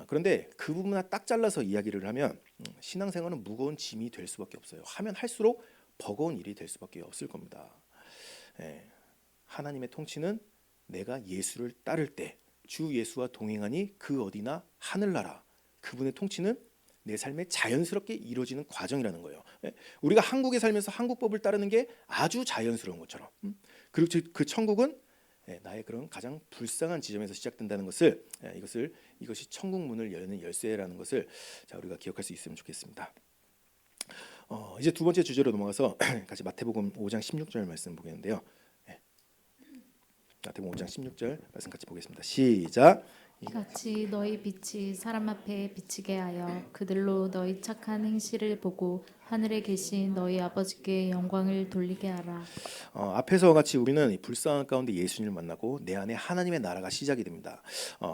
그런데 그 부분 하나 딱 잘라서 이야기를 하면 신앙생활은 무거운 짐이 될 수밖에 없어요. 하면 할수록 버거운 일이 될 수밖에 없을 겁니다. 하나님의 통치는 내가 예수를 따를 때 주 예수와 동행하니 그 어디나 하늘나라. 그분의 통치는 내 삶에 자연스럽게 이루어지는 과정이라는 거예요. 우리가 한국에 살면서 한국법을 따르는 게 아주 자연스러운 것처럼. 그리고 그 천국은 나의 그런 가장 불쌍한 지점에서 시작된다는 것을 이것이 천국 문을 여는 열쇠라는 것을 자 우리가 기억할 수 있으면 좋겠습니다. 이제 두 번째 주제로 넘어가서 같이 마태복음 5장 16절 말씀 보겠는데요. 마태복음 5장 16절 말씀 같이 보겠습니다. 시작. 이같이 너희 빛이 사람 앞에 비치게 하여 그들로 너희 착한 행실을 보고 하늘에 계신 너희 아버지께 영광을 돌리게 하라. 앞에서 같이 우리는 이 불쌍한 가운데 예수님을 만나고 내 안에 하나님의 나라가 시작이 됩니다.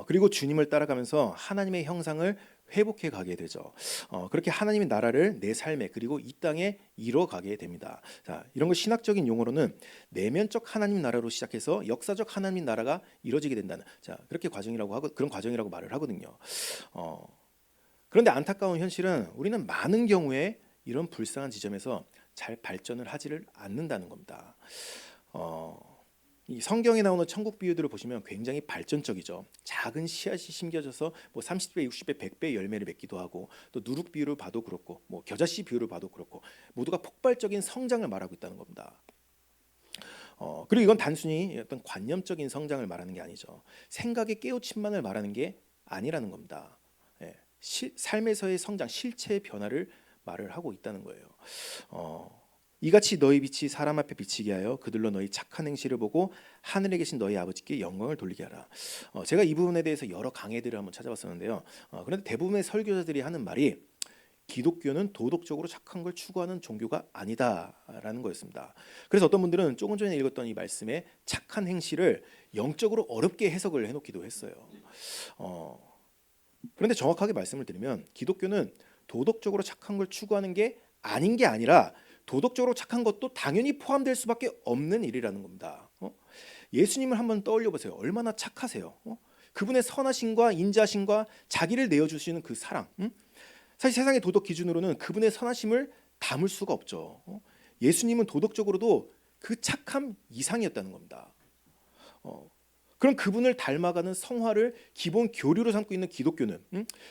그리고 주님을 따라가면서 하나님의 형상을 회복해 가게 되죠. 그렇게 하나님의 나라를 내 삶에 그리고 이 땅에 이뤄가게 됩니다. 자, 이런 거 신학적인 용어로는 내면적 하나님 나라로 시작해서 역사적 하나님 나라가 이루어지게 된다는 그렇게 과정이라고 하고 그런 과정이라고 말을 하거든요. 그런데 안타까운 현실은 우리는 많은 경우에 이런 불쌍한 지점에서 잘 발전을 하지를 않는다는 겁니다. 이 성경에 나오는 천국 비유들을 보시면 굉장히 발전적이죠. 작은 씨앗이 심겨져서 뭐 30배, 60배, 100배 열매를 맺기도 하고 또 누룩 비유를 봐도 그렇고 뭐 겨자씨 비유를 봐도 그렇고 모두가 폭발적인 성장을 말하고 있다는 겁니다. 그리고 이건 단순히 어떤 관념적인 성장을 말하는 게 아니죠. 생각의 깨우침만을 말하는 게 아니라는 겁니다. 삶에서의 성장, 실체의 변화를 말을 하고 있다는 거예요. 이같이 너희 빛이 사람 앞에 비치게 하여 그들로 너희 착한 행실을 보고 하늘에 계신 너희 아버지께 영광을 돌리게 하라. 제가 이 부분에 대해서 여러 강해들을 한번 찾아봤었는데요. 그런데 대부분의 설교자들이 하는 말이 기독교는 도덕적으로 착한 걸 추구하는 종교가 아니다라는 거였습니다. 그래서 어떤 분들은 조금 전에 읽었던 이 말씀에 착한 행실을 영적으로 어렵게 해석을 해놓기도 했어요. 그런데 정확하게 말씀을 드리면 기독교는 도덕적으로 착한 걸 추구하는 게 아닌 게 아니라 도덕적으로 착한 것도 당연히 포함될 수밖에 없는 일이라는 겁니다. 예수님을 한번 떠올려 보세요. 얼마나 착하세요. 그분의 선하심과 인자심과 자기를 내어주시는 그 사랑. 사실 세상의 도덕 기준으로는 그분의 선하심을 담을 수가 없죠. 예수님은 도덕적으로도 그 착함 이상이었다는 겁니다. 그럼 그분을 닮아가는 성화를 기본 교류로 삼고 있는 기독교는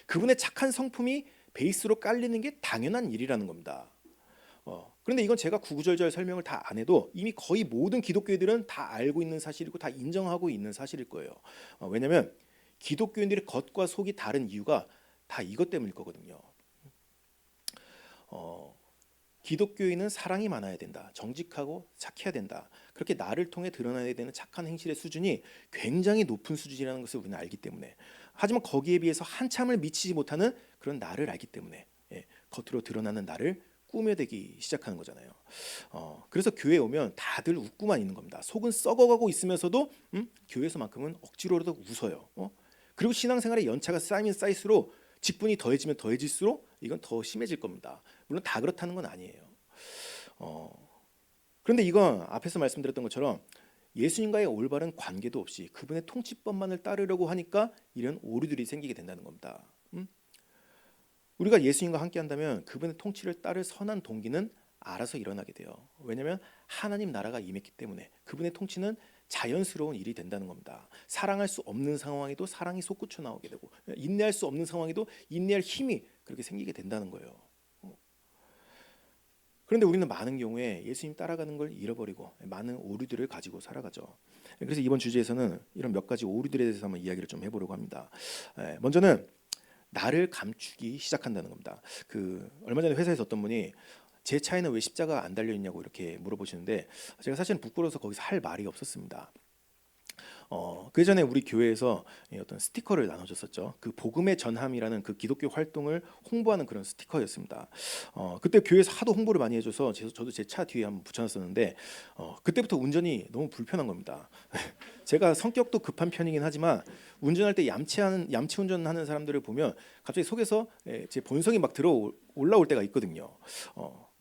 그분의 착한 성품이 베이스로 깔리는 게 당연한 일이라는 겁니다. 그런데 이건 제가 구구절절 설명을 다 안 해도 이미 거의 모든 기독교인들은 다 알고 있는 사실이고 다 인정하고 있는 사실일 거예요. 왜냐하면 기독교인들의 겉과 속이 다른 이유가 다 이것 때문일 거거든요. 기독교인은 사랑이 많아야 된다. 정직하고 착해야 된다. 그렇게 나를 통해 드러나야 되는 착한 행실의 수준이 굉장히 높은 수준이라는 것을 우리는 알기 때문에 하지만 거기에 비해서 한참을 미치지 못하는 그런 나를 알기 때문에 겉으로 드러나는 나를 꾸며대기 시작하는 거잖아요. 그래서 교회에 오면 다들 웃고만 있는 겁니다. 속은 썩어가고 있으면서도 교회에서만큼은 억지로라도 웃어요. 그리고 신앙생활의 연차가 쌓이면 쌓일수록 직분이 더해지면 더해질수록 이건 더 심해질 겁니다. 물론 다 그렇다는 건 아니에요. 그런데 이건 앞에서 말씀드렸던 것처럼 예수님과의 올바른 관계도 없이 그분의 통치법만을 따르려고 하니까 이런 오류들이 생기게 된다는 겁니다. 우리가 예수님과 함께 한다면 그분의 통치를 따를 선한 동기는 알아서 일어나게 돼요. 왜냐하면 하나님 나라가 임했기 때문에 그분의 통치는 자연스러운 일이 된다는 겁니다. 사랑할 수 없는 상황에도 사랑이 솟구쳐 나오게 되고, 인내할 수 없는 상황에도 인내할 힘이 그렇게 생기게 된다는 거예요. 그런데 우리는 많은 경우에 예수님 따라가는 걸 잃어버리고 많은 오류들을 가지고 살아가죠. 그래서 이번 주제에서는 이런 몇 가지 오류들에 대해서 한번 이야기를 좀 해보려고 합니다. 먼저는 나를 감추기 시작한다는 겁니다. 얼마 전에 회사에서 어떤 분이 제 차에는 왜 십자가 안 달려 있냐고 이렇게 물어보시는데, 제가 사실은 부끄러워서 거기서 할 말이 없었습니다. 그 전에 우리 교회에서 어떤 스티커를 나눠줬었죠. 그 복음의 전함이라는 그 기독교 활동을 홍보하는 그런 스티커였습니다. 그때 교회에서 하도 홍보를 많이 해줘서 저도 제 차 뒤에 한번 붙여놨었는데, 그때부터 운전이 너무 불편한 겁니다. 제가 성격도 급한 편이긴 하지만 운전할 때 얌체 운전하는 사람들을 보면 갑자기 속에서 제 본성이 막 올라올 때가 있거든요.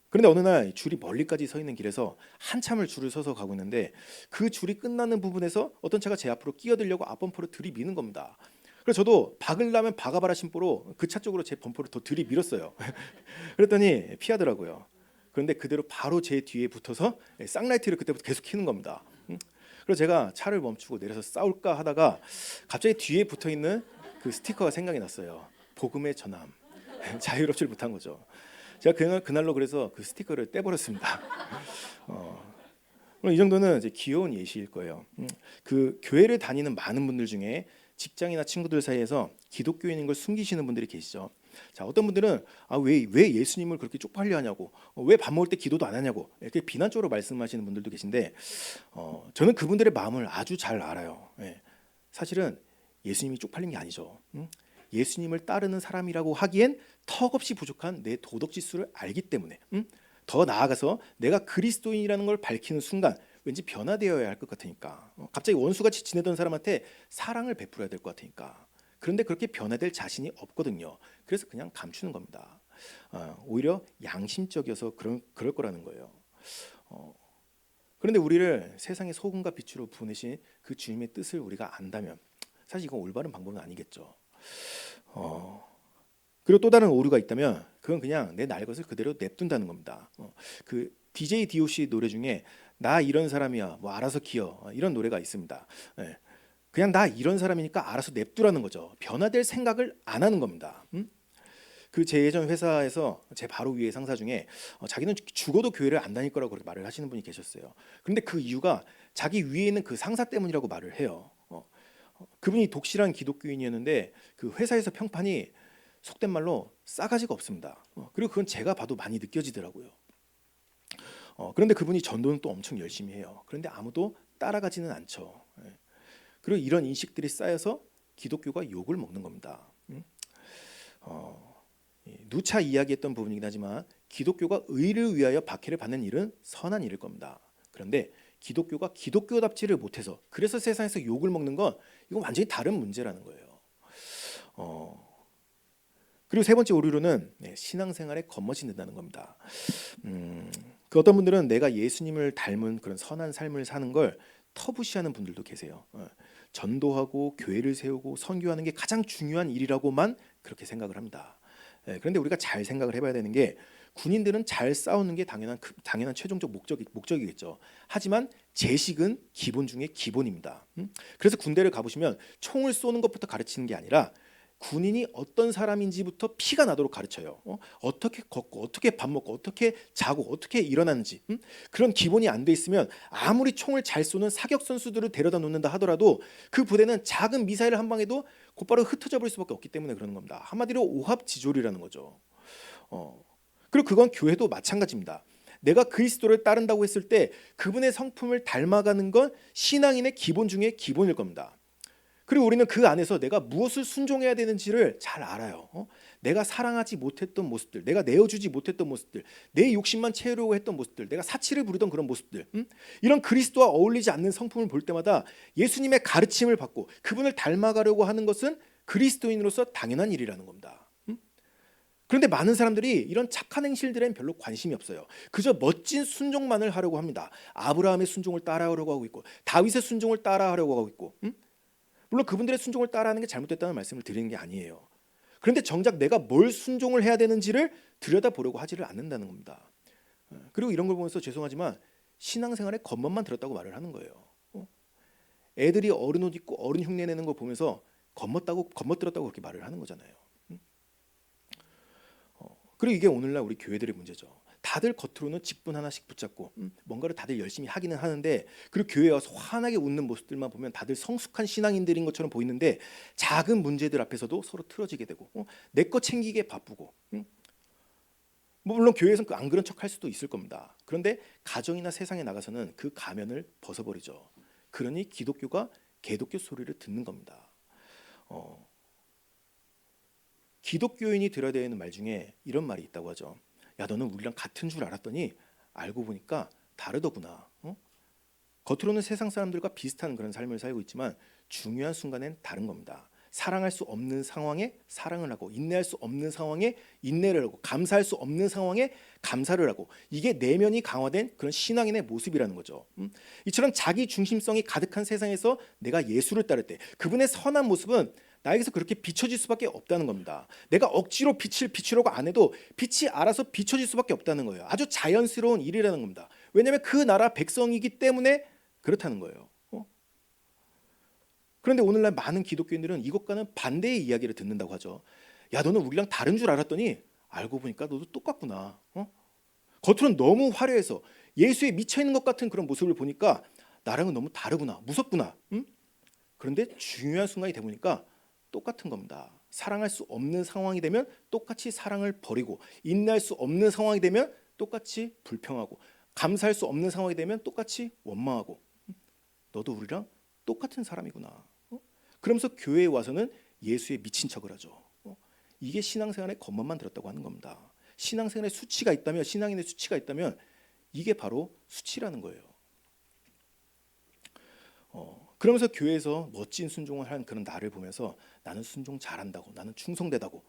그런데 어느 날 줄이 멀리까지 서 있는 길에서 한참을 줄을 서서 가고 있는데, 그 줄이 끝나는 부분에서 어떤 차가 제 앞으로 끼어들려고 앞범퍼를 들이미는 겁니다. 그래서 저도 박으려면 박아봐라 심보로 그 차 쪽으로 제 범퍼를 더 들이밀었어요. 그랬더니 피하더라고요. 그런데 그대로 바로 제 뒤에 붙어서 쌍라이트를 그때부터 계속 켜는 겁니다. 그래서 제가 차를 멈추고 내려서 싸울까 하다가 갑자기 뒤에 붙어있는 그 스티커가 생각이 났어요. 복음의 전함. 자유롭지 못한 거죠. 제가 그날로 그래서 그 스티커를 떼버렸습니다. 이 정도는 이제 귀여운 예시일 거예요. 그 교회를 다니는 많은 분들 중에 직장이나 친구들 사이에서 기독교인인 걸 숨기시는 분들이 계시죠. 자, 어떤 분들은 왜 예수님을 그렇게 쪽팔려 하냐고, 왜 밥 먹을 때 기도도 안 하냐고 이렇게 비난적으로 말씀하시는 분들도 계신데, 저는 그분들의 마음을 아주 잘 알아요. 사실은 예수님이 쪽팔린 게 아니죠. 예수님을 따르는 사람이라고 하기엔 턱없이 부족한 내 도덕 지수를 알기 때문에, 더 나아가서 내가 그리스도인이라는 걸 밝히는 순간 왠지 변화되어야 할 것 같으니까, 갑자기 원수같이 지내던 사람한테 사랑을 베풀어야 될 것 같으니까. 그런데 그렇게 변화될 자신이 없거든요. 그래서 그냥 감추는 겁니다. 오히려 양심적이어서 그럴 거라는 거예요. 그런데 우리를 세상의 소금과 빛으로 부내신 그 주님의 뜻을 우리가 안다면 사실 이건 올바른 방법은 아니겠죠. 그리고 또 다른 오류가 있다면 그건 그냥 내 날 것을 그대로 냅둔다는 겁니다. 그 DJ DOC 노래 중에 나 이런 사람이야 뭐 알아서 기어 이런 노래가 있습니다. 그냥 나 이런 사람이니까 알아서 냅두라는 거죠. 변화될 생각을 안 하는 겁니다. 제 예전 회사에서 제 바로 위에 상사 중에 자기는 죽어도 교회를 안 다닐 거라고 그렇게 말을 하시는 분이 계셨어요. 그런데 그 이유가 자기 위에 있는 그 상사 때문이라고 말을 해요. 그분이 독실한 기독교인이었는데 그 회사에서 평판이 속된 말로 싸가지가 없습니다. 그리고 그건 제가 봐도 많이 느껴지더라고요. 그런데 그분이 전도는 또 엄청 열심히 해요. 그런데 아무도 따라가지는 않죠. 그리고 이런 인식들이 쌓여서 기독교가 욕을 먹는 겁니다. 누차 이야기했던 부분이긴 하지만 기독교가 의를 위하여 박해를 받는 일은 선한 일일 겁니다. 그런데 기독교가 기독교답지를 못해서 그래서 세상에서 욕을 먹는 건 이건 완전히 다른 문제라는 거예요. 그리고 세 번째 오류로는 신앙생활에 겉멋이 든다는 겁니다. 그 어떤 분들은 내가 예수님을 닮은 그런 선한 삶을 사는 걸 터부시하는 분들도 계세요. 전도하고 교회를 세우고 선교하는 게 가장 중요한 일이라고만 그렇게 생각을 합니다. 그런데 우리가 잘 생각을 해봐야 되는 게 군인들은 잘 싸우는 게 당연한 최종적 목적이겠죠. 하지만 제식은 기본 중에 기본입니다. 그래서 군대를 가보시면 총을 쏘는 것부터 가르치는 게 아니라 군인이 어떤 사람인지부터 피가 나도록 가르쳐요. 어떻게 걷고 어떻게 밥 먹고 어떻게 자고 어떻게 일어나는지 그런 기본이 안 돼 있으면 아무리 총을 잘 쏘는 사격 선수들을 데려다 놓는다 하더라도 그 부대는 작은 미사일 한 방에도 곧바로 흩어져 버릴 수밖에 없기 때문에 그러는 겁니다. 한마디로 오합지졸이라는 거죠. 그리고 그건 교회도 마찬가지입니다. 내가 그리스도를 따른다고 했을 때 그분의 성품을 닮아가는 건 신앙인의 기본 중에 기본일 겁니다. 그리고 우리는 그 안에서 내가 무엇을 순종해야 되는지를 잘 알아요. 내가 사랑하지 못했던 모습들, 내가 내어주지 못했던 모습들, 내 욕심만 채우려고 했던 모습들, 내가 사치를 부리던 그런 모습들, 이런 그리스도와 어울리지 않는 성품을 볼 때마다 예수님의 가르침을 받고 그분을 닮아가려고 하는 것은 그리스도인으로서 당연한 일이라는 겁니다. 그런데 많은 사람들이 이런 착한 행실들엔 별로 관심이 없어요. 그저 멋진 순종만을 하려고 합니다. 아브라함의 순종을 따라하려고 하고 있고 다윗의 순종을 따라하려고 하고 있고 물론 그분들의 순종을 따라하는 게 잘못됐다는 말씀을 드리는 게 아니에요. 그런데 정작 내가 뭘 순종을 해야 되는지를 들여다보려고 하지를 않는다는 겁니다. 그리고 이런 걸 보면서 죄송하지만 신앙생활에 겉멋만 들었다고 말을 하는 거예요. 애들이 어른 옷 입고 어른 흉내 내는 거 보면서 겉멋 들었다고 그렇게 말을 하는 거잖아요. 그리고 이게 오늘날 우리 교회들의 문제죠. 다들 겉으로는 직분 하나씩 붙잡고 뭔가를 다들 열심히 하기는 하는데 그리고 교회에 와서 환하게 웃는 모습들만 보면 다들 성숙한 신앙인들인 것처럼 보이는데 작은 문제들 앞에서도 서로 틀어지게 되고 내 거 챙기기에 바쁘고 뭐 물론 교회에서는 안 그런 척 할 수도 있을 겁니다. 그런데 가정이나 세상에 나가서는 그 가면을 벗어버리죠. 그러니 기독교가 개독교 소리를 듣는 겁니다. 기독교인이 들어야 되는 말 중에 이런 말이 있다고 하죠. 야, 너는 우리랑 같은 줄 알았더니 알고 보니까 다르더구나. 겉으로는 세상 사람들과 비슷한 그런 삶을 살고 있지만 중요한 순간엔 다른 겁니다. 사랑할 수 없는 상황에 사랑을 하고 인내할 수 없는 상황에 인내를 하고 감사할 수 없는 상황에 감사를 하고 이게 내면이 강화된 그런 신앙인의 모습이라는 거죠. 이처럼 자기 중심성이 가득한 세상에서 내가 예수를 따를 때 그분의 선한 모습은 나에게서 그렇게 비춰질 수밖에 없다는 겁니다. 내가 억지로 빛을 비추려고 안 해도 빛이 알아서 비춰질 수밖에 없다는 거예요. 아주 자연스러운 일이라는 겁니다. 왜냐하면 그 나라 백성이기 때문에 그렇다는 거예요. 그런데 오늘날 많은 기독교인들은 이것과는 반대의 이야기를 듣는다고 하죠. 야, 너는 우리랑 다른 줄 알았더니 알고 보니까 너도 똑같구나. 겉으로는 너무 화려해서 예수에 미쳐있는 것 같은 그런 모습을 보니까 나랑은 너무 다르구나. 무섭구나. 그런데 중요한 순간이 되보니까 똑같은 겁니다. 사랑할 수 없는 상황이 되면 똑같이 사랑을 버리고 인내할 수 없는 상황이 되면 똑같이 불평하고 감사할 수 없는 상황이 되면 똑같이 원망하고 너도 우리랑 똑같은 사람이구나. 그러면서 교회에 와서는 예수에 미친 척을 하죠. 이게 신앙생활의 겉멋만 들었다고 하는 겁니다. 신앙생활에 수치가 있다면 신앙인의 수치가 있다면 이게 바로 수치라는 거예요. 그러면서 교회에서 멋진 순종을 한 그런 나를 보면서 나는 순종 잘한다고 나는 충성되다고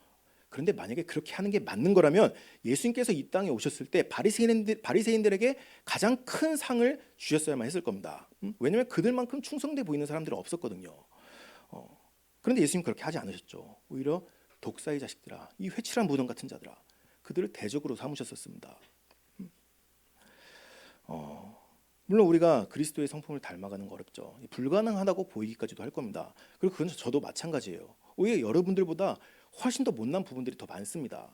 그런데 만약에 그렇게 하는 게 맞는 거라면 예수님께서 이 땅에 오셨을 때 바리새인들에게 가장 큰 상을 주셨어야만 했을 겁니다. 왜냐하면 그들만큼 충성돼 보이는 사람들은 없었거든요. 그런데 예수님 그렇게 하지 않으셨죠. 오히려 독사의 자식들아 이 회칠한 무덤 같은 자들아 그들을 대적으로 삼으셨었습니다. 물론 우리가 그리스도의 성품을 닮아가는 거 어렵죠. 불가능하다고 보이기까지도 할 겁니다. 그리고 그건 저도 마찬가지예요. 오히려 여러분들보다 훨씬 더 못난 부분들이 더 많습니다.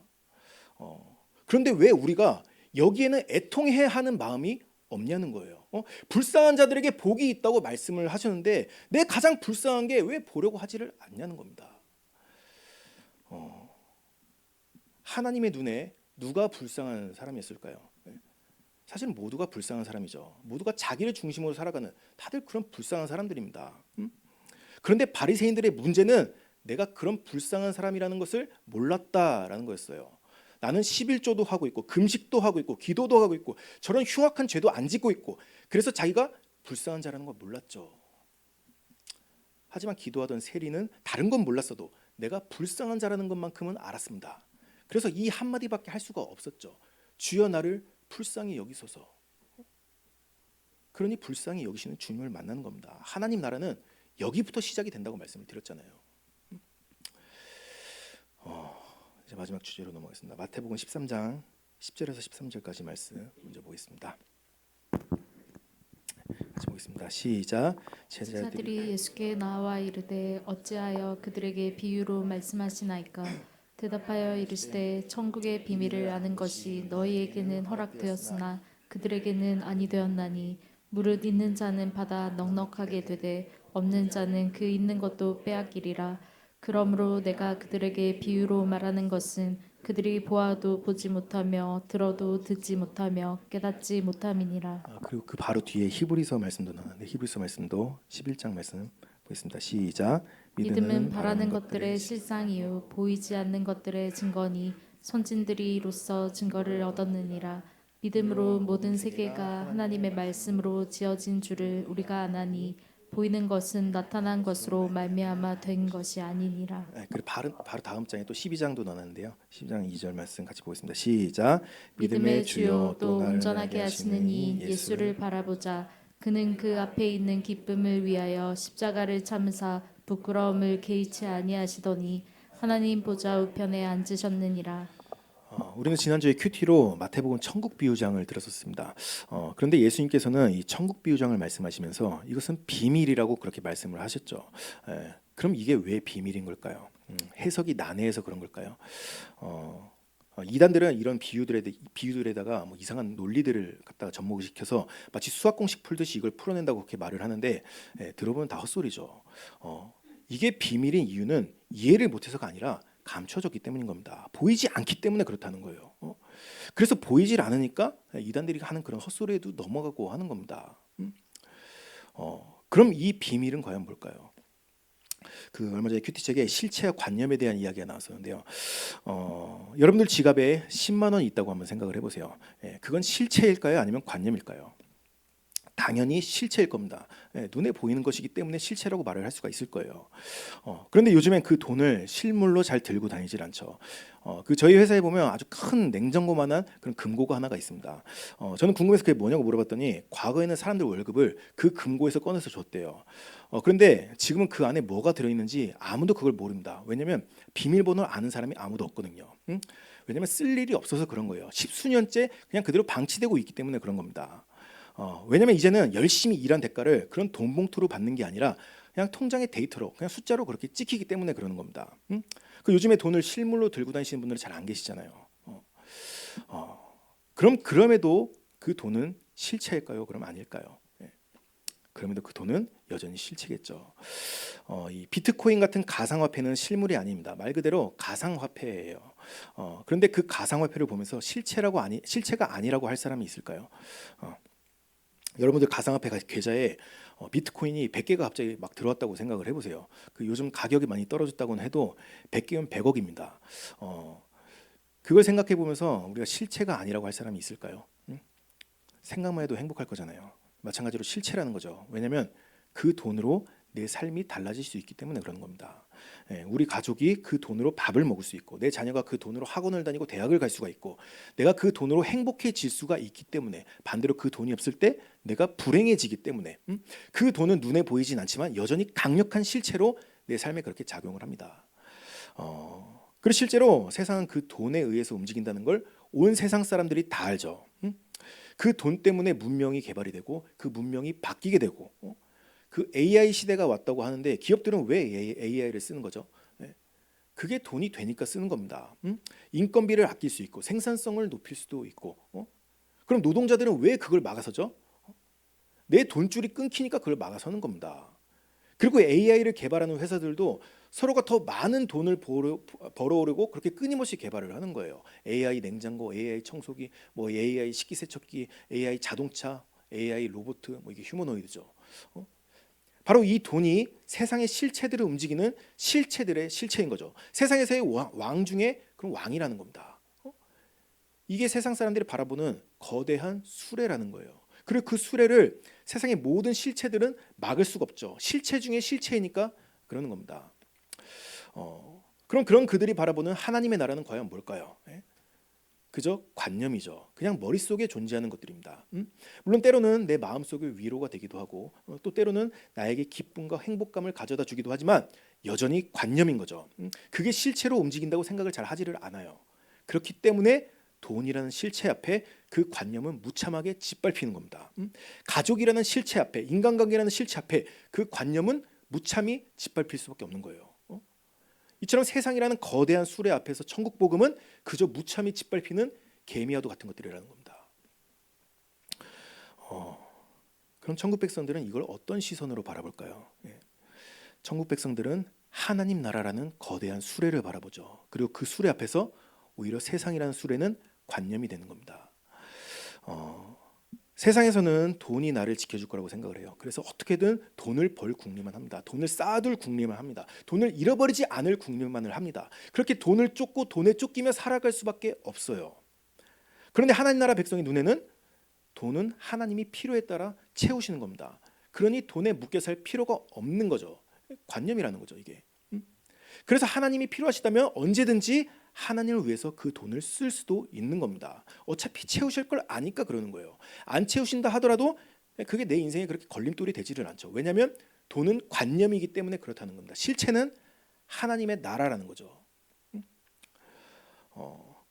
그런데 왜 우리가 여기에는 애통해야 하는 마음이 없냐는 거예요. 불쌍한 자들에게 복이 있다고 말씀을 하셨는데 내 가장 불쌍한 게 왜 보려고 하지를 않냐는 겁니다. 하나님의 눈에 누가 불쌍한 사람이었을까요? 사실 모두가 불쌍한 사람이죠. 모두가 자기를 중심으로 살아가는 다들 그런 불쌍한 사람들입니다. 그런데 바리새인들의 문제는 내가 그런 불쌍한 사람이라는 것을 몰랐다라는 거였어요. 나는 11조도 하고 있고 금식도 하고 있고 기도도 하고 있고 저런 흉악한 죄도 안 짓고 있고 그래서 자기가 불쌍한 자라는 걸 몰랐죠. 하지만 기도하던 세리는 다른 건 몰랐어도 내가 불쌍한 자라는 것만큼은 알았습니다. 그래서 이 한마디밖에 할 수가 없었죠. 주여 나를 불쌍히 여기소서. 그러니 불쌍히 여기시는 주님을 만나는 겁니다. 하나님 나라는 여기부터 시작이 된다고 말씀을 드렸잖아요. 이제 마지막 주제로 넘어가겠습니다. 마태복음 13장 10절에서 13절까지 말씀 먼저 보겠습니다. 같이 보겠습니다. 시작. 제자들이 예수께 나와 이르되 어찌하여 그들에게 비유로 말씀하시나이까. 대답하여 이르시되 천국의 비밀을 아는 것이 너희에게는 허락되었으나 그들에게는 아니 되었나니 무릇 있는 자는 받아 넉넉하게 되되 없는 자는 그 있는 것도 빼앗기리라. 그러므로 내가 그들에게 비유로 말하는 것은 그들이 보아도 보지 못하며 들어도 듣지 못하며 깨닫지 못함이니라. 그리고 그 바로 뒤에 히브리서 말씀도 나왔는데 히브리서 말씀도 11장 말씀 보겠습니다. 시작. 믿음은 바라는 것들의 실상이요 보이지 않는 것들의 증거니 선진들이 이로써 증거를 얻었느니라. 믿음으로 모든 세계가 하나님의 말씀으로 지어진 줄을 우리가 아나니 보이는 것은 나타난 것으로 말미암아 된 것이 아니니라. 그리고 바로 다음 장에 또 12장도 넣었는데요. 12장 2절 말씀 같이 보겠습니다. 시작. 믿음의 주요 또 온전하게 하시는 이 예수를 바라보자. 그는 그 앞에 있는 기쁨을 위하여 십자가를 참으사 부끄러움을 개의치 아니하시더니 하나님 보좌 우편에 앉으셨느니라. 우리는 지난주에 큐티로 마태복음 천국 비유장을 들었었습니다. 그런데 예수님께서는 이 천국 비유장을 말씀하시면서 이것은 비밀이라고 그렇게 말씀을 하셨죠. 그럼 이게 왜 비밀인 걸까요? 해석이 난해해서 그런 걸까요? 이단들은 이런 비유들에다가 뭐 이상한 논리들을 갖다가 접목시켜서 마치 수학 공식 풀듯이 이걸 풀어낸다고 그렇게 말을 하는데 들어보면 다 헛소리죠. 이게 비밀인 이유는 이해를 못해서가 아니라 감춰졌기 때문인 겁니다. 보이지 않기 때문에 그렇다는 거예요. 그래서 보이질 않으니까 이단들이 하는 그런 헛소리에도 넘어가고 하는 겁니다. 그럼 이 비밀은 과연 뭘까요? 그 얼마 전에 큐티책에 실체와 관념에 대한 이야기가 나왔었는데요. 여러분들 지갑에 10만 원이 있다고 한번 생각을 해보세요. 그건 실체일까요? 아니면 관념일까요? 당연히 실체일 겁니다. 눈에 보이는 것이기 때문에 실체라고 말을 할 수가 있을 거예요. 그런데 요즘엔 그 돈을 실물로 잘 들고 다니질 않죠. 그 저희 회사에 보면 아주 큰 냉장고만한 그런 금고가 하나가 있습니다. 저는 궁금해서 그게 뭐냐고 물어봤더니 과거에는 사람들 월급을 그 금고에서 꺼내서 줬대요. 그런데 지금은 그 안에 뭐가 들어있는지 아무도 그걸 모릅니다. 왜냐하면 비밀번호를 아는 사람이 아무도 없거든요. 왜냐하면 쓸 일이 없어서 그런 거예요. 십수년째 그냥 그대로 방치되고 있기 때문에 그런 겁니다. 왜냐면 이제는 열심히 일한 대가를 그런 돈 봉투로 받는 게 아니라 그냥 통장의 데이터로 그냥 숫자로 그렇게 찍히기 때문에 그러는 겁니다. 그 요즘에 돈을 실물로 들고 다니시는 분들은 잘 안 계시잖아요. 그럼에도 그 돈은 실체일까요? 그럼 아닐까요? 그럼에도 그 돈은 여전히 실체겠죠. 이 비트코인 같은 가상화폐는 실물이 아닙니다. 말 그대로 가상화폐예요. 그런데 그 가상화폐를 보면서 실체가 아니라고 할 사람이 있을까요? 여러분들 가상화폐 계좌에 비트코인이 100개가 갑자기 막 들어왔다고 생각을 해보세요. 그 요즘 가격이 많이 떨어졌다고는 해도 100개면 100억입니다. 그걸 생각해 보면서 우리가 실체가 아니라고 할 사람이 있을까요? 생각만 해도 행복할 거잖아요. 마찬가지로 실체라는 거죠. 왜냐하면 그 돈으로 내 삶이 달라질 수 있기 때문에 그런 겁니다. 우리 가족이 그 돈으로 밥을 먹을 수 있고 내 자녀가 그 돈으로 학원을 다니고 대학을 갈 수가 있고 내가 그 돈으로 행복해질 수가 있기 때문에 반대로 그 돈이 없을 때 내가 불행해지기 때문에 그 돈은 눈에 보이진 않지만 여전히 강력한 실체로 내 삶에 그렇게 작용을 합니다. 그리고 실제로 세상은 그 돈에 의해서 움직인다는 걸 온 세상 사람들이 다 알죠. 그 돈 때문에 문명이 개발이 되고 그 문명이 바뀌게 되고 그 AI 시대가 왔다고 하는데 기업들은 왜 AI를 쓰는 거죠? 그게 돈이 되니까 쓰는 겁니다. 인건비를 아낄 수 있고 생산성을 높일 수도 있고. 그럼 노동자들은 왜 그걸 막아서죠? 내 돈줄이 끊기니까 그걸 막아서는 겁니다. 그리고 AI를 개발하는 회사들도 서로가 더 많은 돈을 벌어오려고 그렇게 끊임없이 개발을 하는 거예요. AI 냉장고, AI 청소기, 뭐 AI 식기세척기, AI 자동차, AI 로봇, 뭐 이게 휴머노이드죠. 바로 이 돈이 세상의 실체들을 움직이는 실체들의 실체인 거죠. 세상에서의 왕 중에 그런 왕이라는 겁니다. 이게 세상 사람들이 바라보는 거대한 수레라는 거예요. 그리고 그 수레를 세상의 모든 실체들은 막을 수가 없죠. 실체 중에 실체이니까 그러는 겁니다. 그럼 그런 그들이 바라보는 하나님의 나라는 과연 뭘까요? 그저 관념이죠. 그냥 머릿속에 존재하는 것들입니다. 물론 때로는 내 마음속에 위로가 되기도 하고 또 때로는 나에게 기쁨과 행복감을 가져다 주기도 하지만 여전히 관념인 거죠. 그게 실체로 움직인다고 생각을 잘 하지를 않아요. 그렇기 때문에 돈이라는 실체 앞에 그 관념은 무참하게 짓밟히는 겁니다. 가족이라는 실체 앞에, 인간관계라는 실체 앞에 그 관념은 무참히 짓밟힐 수밖에 없는 거예요. 이처럼 세상이라는 거대한 수레 앞에서 천국 복음은 그저 무참히 짓밟히는 개미와도 같은 것들이라는 겁니다. 그럼 천국 백성들은 이걸 어떤 시선으로 바라볼까요? 천국 백성들은 하나님 나라라는 거대한 수레를 바라보죠. 그리고 그 수레 앞에서 오히려 세상이라는 수레는 관념이 되는 겁니다. 세상에서는 돈이 나를 지켜줄 거라고 생각을 해요. 그래서 어떻게든 돈을 벌 궁리만 합니다. 돈을 쌓아둘 궁리만 합니다. 돈을 잃어버리지 않을 궁리만을 합니다. 그렇게 돈을 쫓고 돈에 쫓기며 살아갈 수밖에 없어요. 그런데 하나님 나라 백성의 눈에는 돈은 하나님이 필요에 따라 채우시는 겁니다. 그러니 돈에 묶여 살 필요가 없는 거죠. 관념이라는 거죠, 이게. 그래서 하나님이 필요하시다면 언제든지 하나님을 위해서 그 돈을 쓸 수도 있는 겁니다. 어차피 채우실 걸 아니까 그러는 거예요. 안 채우신다 하더라도 그게 내 인생에 그렇게 걸림돌이 되지를 않죠. 왜냐하면 돈은 관념이기 때문에 그렇다는 겁니다. 실체는 하나님의 나라라는 거죠.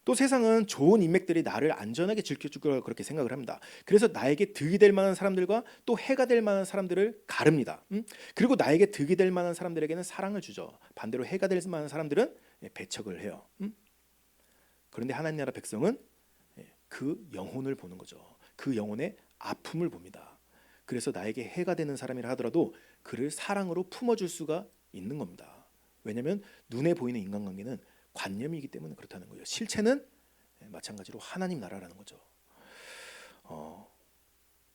또 세상은 좋은 인맥들이 나를 안전하게 지켜줄 거라고 그렇게 생각을 합니다. 그래서 나에게 득이 될 만한 사람들과 또 해가 될 만한 사람들을 가릅니다. 그리고 나에게 득이 될 만한 사람들에게는 사랑을 주죠. 반대로 해가 될 만한 사람들은 배척을 해요. 그런데 하나님 나라 백성은 그 영혼을 보는 거죠. 그 영혼의 아픔을 봅니다. 그래서 나에게 해가 되는 사람이라 하더라도 그를 사랑으로 품어줄 수가 있는 겁니다. 왜냐하면 눈에 보이는 인간관계는 관념이기 때문에 그렇다는 거예요. 실체는 마찬가지로 하나님 나라라는 거죠.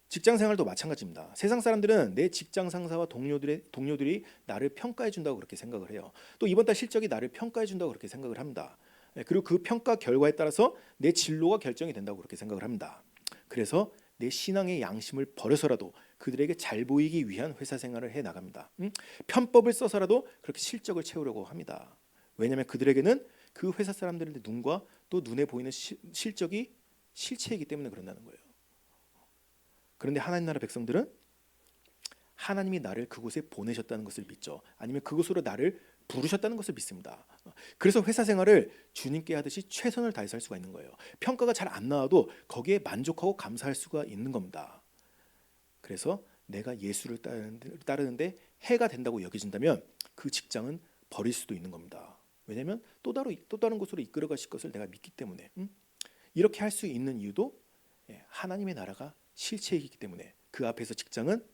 직장 생활도 마찬가지입니다. 세상 사람들은 내 직장 상사와 동료들이 나를 평가해 준다고 그렇게 생각을 해요. 또 이번 달 실적이 나를 평가해 준다고 그렇게 생각을 합니다. 그리고 그 평가 결과에 따라서 내 진로가 결정이 된다고 그렇게 생각을 합니다. 그래서 내 신앙의 양심을 버려서라도 그들에게 잘 보이기 위한 회사 생활을 해 나갑니다. 편법을 써서라도 그렇게 실적을 채우려고 합니다. 왜냐하면 그들에게는 그 회사 사람들의 눈과 또 눈에 보이는 실적이 실체이기 때문에 그런다는 거예요. 그런데 하나님 나라 백성들은 하나님이 나를 그곳에 보내셨다는 것을 믿죠. 아니면 그곳으로 나를 부르셨다는 것을 믿습니다. 그래서 회사 생활을 주님께 하듯이 최선을 다해서 할 수가 있는 거예요. 평가가 잘 안 나와도 거기에 만족하고 감사할 수가 있는 겁니다. 그래서 내가 예수를 따르는데 해가 된다고 여겨진다면 그 직장은 버릴 수도 있는 겁니다. 왜냐하면 또 다른 곳으로 이끌어 가실 것을 내가 믿기 때문에. 이렇게 할 수 있는 이유도 하나님의 나라가 실체이기 때문에 그 앞에서 직장은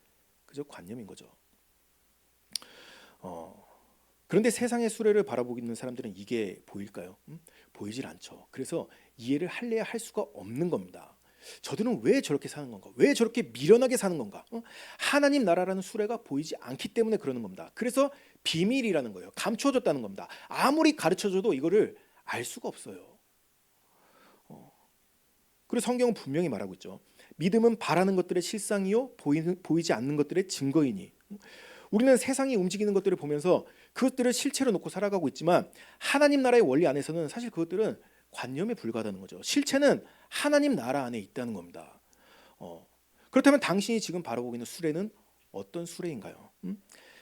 그저 관념인 거죠. 그런데 세상의 수레를 바라보고 있는 사람들은 이게 보일까요? 보이질 않죠. 그래서 이해를 할래야 할 수가 없는 겁니다. 저들은 왜 저렇게 사는 건가? 왜 저렇게 미련하게 사는 건가? 하나님 나라라는 수레가 보이지 않기 때문에 그러는 겁니다. 그래서 비밀이라는 거예요. 감춰졌다는 겁니다. 아무리 가르쳐줘도 이거를 알 수가 없어요. 그리고 성경은 분명히 말하고 있죠. 믿음은 바라는 것들의 실상이요 보이지 않는 것들의 증거이니. 우리는 세상이 움직이는 것들을 보면서 그것들을 실체로 놓고 살아가고 있지만 하나님 나라의 원리 안에서는 사실 그것들은 관념에 불과하다는 거죠. 실체는 하나님 나라 안에 있다는 겁니다. 그렇다면 당신이 지금 바라보고 있는 수레는 어떤 수레인가요?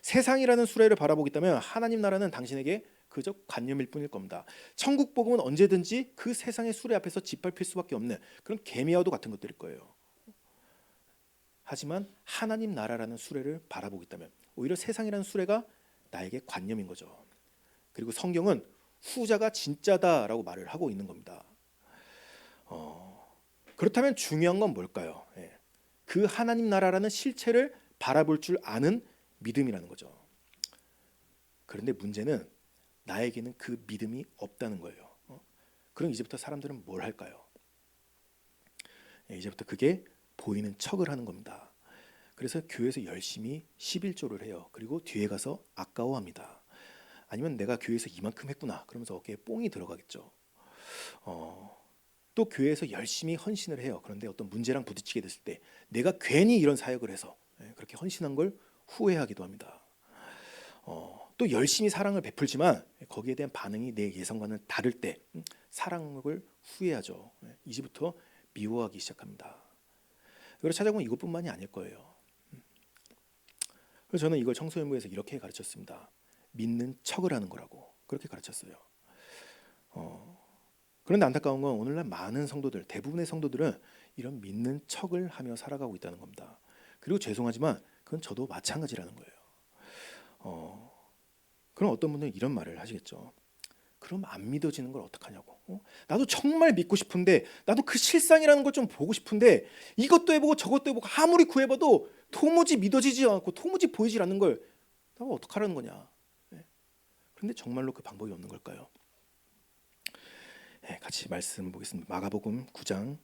세상이라는 수레를 바라보고 있다면 하나님 나라는 당신에게 그저 관념일 뿐일 겁니다. 천국 복음은 언제든지 그 세상의 수레 앞에서 짓밟힐 수밖에 없는 그런 개미와도 같은 것들일 거예요. 하지만 하나님 나라라는 수레를 바라보고 있다면 오히려 세상이라는 수레가 나에게 관념인 거죠. 그리고 성경은 후자가 진짜다라고 말을 하고 있는 겁니다. 그렇다면 중요한 건 뭘까요? 그 하나님 나라라는 실체를 바라볼 줄 아는 믿음이라는 거죠. 그런데 문제는 나에게는 그 믿음이 없다는 거예요. 그럼 이제부터 사람들은 뭘 할까요? 이제부터 그게 보이는 척을 하는 겁니다. 그래서 교회에서 열심히 11조를 해요. 그리고 뒤에 가서 아까워합니다. 아니면 내가 교회에서 이만큼 했구나 그러면서 어깨에 뽕이 들어가겠죠. 또 교회에서 열심히 헌신을 해요. 그런데 어떤 문제랑 부딪히게 됐을 때 내가 괜히 이런 사역을 해서 그렇게 헌신한 걸 후회하기도 합니다. 또 열심히 사랑을 베풀지만 거기에 대한 반응이 내 예상과는 다를 때 사랑을 후회하죠. 이제부터 미워하기 시작합니다. 그걸 찾아보면 이것뿐만이 아닐 거예요. 그래서 저는 이걸 청소년부에서 이렇게 가르쳤습니다. 믿는 척을 하는 거라고 그렇게 가르쳤어요. 그런데 안타까운 건 오늘날 많은 성도들, 대부분의 성도들은 이런 믿는 척을 하며 살아가고 있다는 겁니다. 그리고 죄송하지만 그건 저도 마찬가지라는 거예요. 그럼 어떤 분들은 이런 말을 하시겠죠. 그럼 안 믿어지는 걸 어떡하냐고. 나도 정말 믿고 싶은데 나도 그 실상이라는 걸 좀 보고 싶은데 이것도 해보고 저것도 해보고 아무리 구해봐도 도무지 믿어지지 않고 도무지 보이질 않는 걸 나가 어떡하라는 거냐. 그런데 정말로 그 방법이 없는 걸까요? 같이 말씀 보겠습니다. 마가복음 9장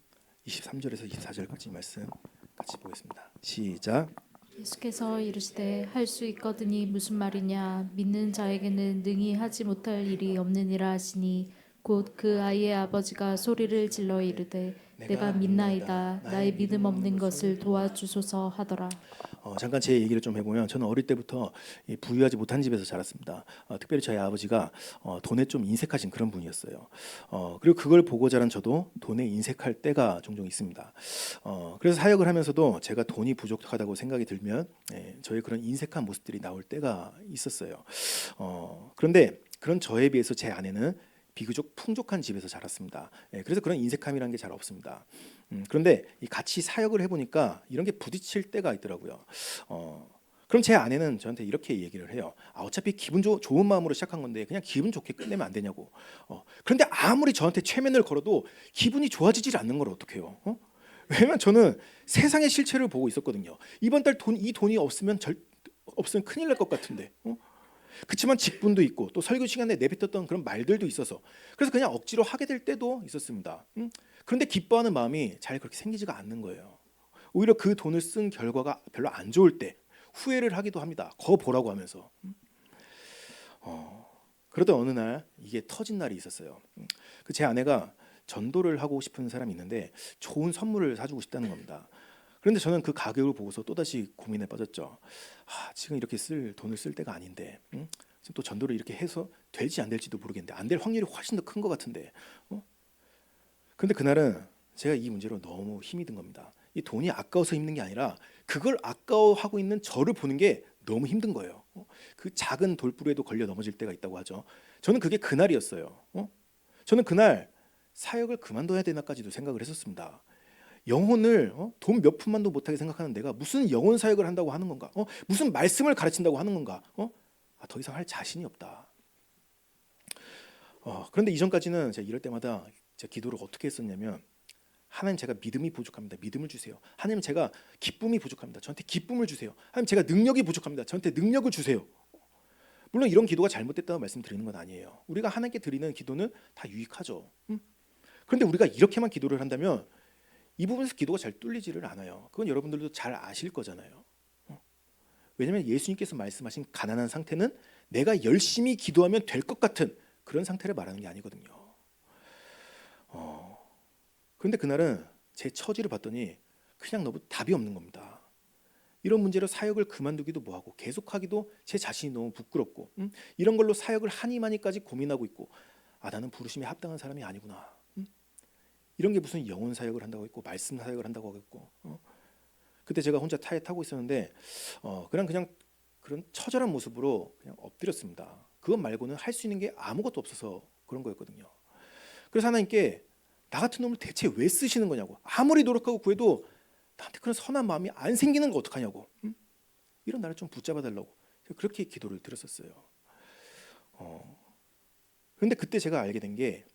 23절에서 24절까지 말씀 같이 보겠습니다. 시작. 예수께서 이르시되 할 수 있거든이 무슨 말이냐 믿는 자에게는 능히 하지 못할 일이 없느니라 하시니 곧 그 아이의 아버지가 소리를 질러 이르되 내가 믿나이다 나의 믿음 없는 것을 도와주소서 하더라. 잠깐 제 얘기를 좀 해보면 저는 어릴 때부터 이 부유하지 못한 집에서 자랐습니다. 특별히 저희 아버지가 돈에 좀 인색하신 그런 분이었어요. 그리고 그걸 보고 자란 저도 돈에 인색할 때가 종종 있습니다. 그래서 사역을 하면서도 제가 돈이 부족하다고 생각이 들면 저의 그런 인색한 모습들이 나올 때가 있었어요. 그런데 그런 저에 비해서 제 아내는 비교적 풍족한 집에서 자랐습니다. 그래서 그런 인색함이라는 게 잘 없습니다. 그런데 이 같이 사역을 해보니까 이런 게 부딪힐 때가 있더라고요. 그럼 제 아내는 저한테 이렇게 얘기를 해요. 어차피 기분 좋은 마음으로 시작한 건데 그냥 기분 좋게 끝내면 안 되냐고. 그런데 아무리 저한테 최면을 걸어도 기분이 좋아지질 않는 걸 어떡해요? 왜냐면 저는 세상의 실체를 보고 있었거든요. 이번 달 이 돈이 없으면 없으면 큰일 날 것 같은데. 그렇지만 직분도 있고 또 설교 시간에 내뱉었던 그런 말들도 있어서 그래서 그냥 억지로 하게 될 때도 있었습니다. 그런데 기뻐하는 마음이 잘 그렇게 생기지가 않는 거예요. 오히려 그 돈을 쓴 결과가 별로 안 좋을 때 후회를 하기도 합니다. 거 보라고 하면서. 그러던 어느 날 이게 터진 날이 있었어요. 제 아내가 전도를 하고 싶은 사람이 있는데 좋은 선물을 사주고 싶다는 겁니다. 그런데 저는 그 가격을 보고서 또다시 고민에 빠졌죠. 지금 이렇게 돈을 쓸 때가 아닌데 지금 또 전도를 이렇게 해서 될지 안 될지도 모르겠는데 안 될 확률이 훨씬 더 큰 것 같은데. 그런데 그날은 제가 이 문제로 너무 힘이 든 겁니다. 이 돈이 아까워서 힘든 게 아니라 그걸 아까워하고 있는 저를 보는 게 너무 힘든 거예요. 그 작은 돌부리에도 걸려 넘어질 때가 있다고 하죠. 저는 그게 그날이었어요. 저는 그날 사역을 그만둬야 되나까지도 생각을 했었습니다. 영혼을 돈 몇 푼만도 못하게 생각하는 내가 무슨 영혼 사역을 한다고 하는 건가? 무슨 말씀을 가르친다고 하는 건가? 더 이상 할 자신이 없다. 그런데 이전까지는 제가 이럴 때마다 제가 기도를 어떻게 했었냐면 하나님 제가 믿음이 부족합니다. 믿음을 주세요. 하나님 제가 기쁨이 부족합니다. 저한테 기쁨을 주세요. 하나님 제가 능력이 부족합니다. 저한테 능력을 주세요. 물론 이런 기도가 잘못됐다고 말씀드리는 건 아니에요. 우리가 하나님께 드리는 기도는 다 유익하죠. 그런데 우리가 이렇게만 기도를 한다면 이 부분에서 기도가 잘 뚫리지를 않아요. 그건 여러분들도 잘 아실 거잖아요. 왜냐하면 예수님께서 말씀하신 가난한 상태는 내가 열심히 기도하면 될 것 같은 그런 상태를 말하는 게 아니거든요. 그런데 그날은 제 처지를 봤더니 그냥 너무 답이 없는 겁니다. 이런 문제로 사역을 그만두기도 뭐하고 계속하기도 제 자신이 너무 부끄럽고 이런 걸로 사역을 하니마니까지 고민하고 있고 나는 부르심에 합당한 사람이 아니구나. 이런 게 무슨 영혼 사역을 한다고 했고 말씀 사역을 한다고 하겠고 그때 제가 혼자 타에 타고 있었는데 그냥 그런 처절한 모습으로 그냥 엎드렸습니다. 그것 말고는 할 수 있는 게 아무것도 없어서 그런 거였거든요. 그래서 하나님께 나 같은 놈을 대체 왜 쓰시는 거냐고 아무리 노력하고 구해도 나한테 그런 선한 마음이 안 생기는 거 어떡하냐고 이런 나를 좀 붙잡아 달라고 그렇게 기도를 드렸었어요. 그런데 그때 제가 알게 된 게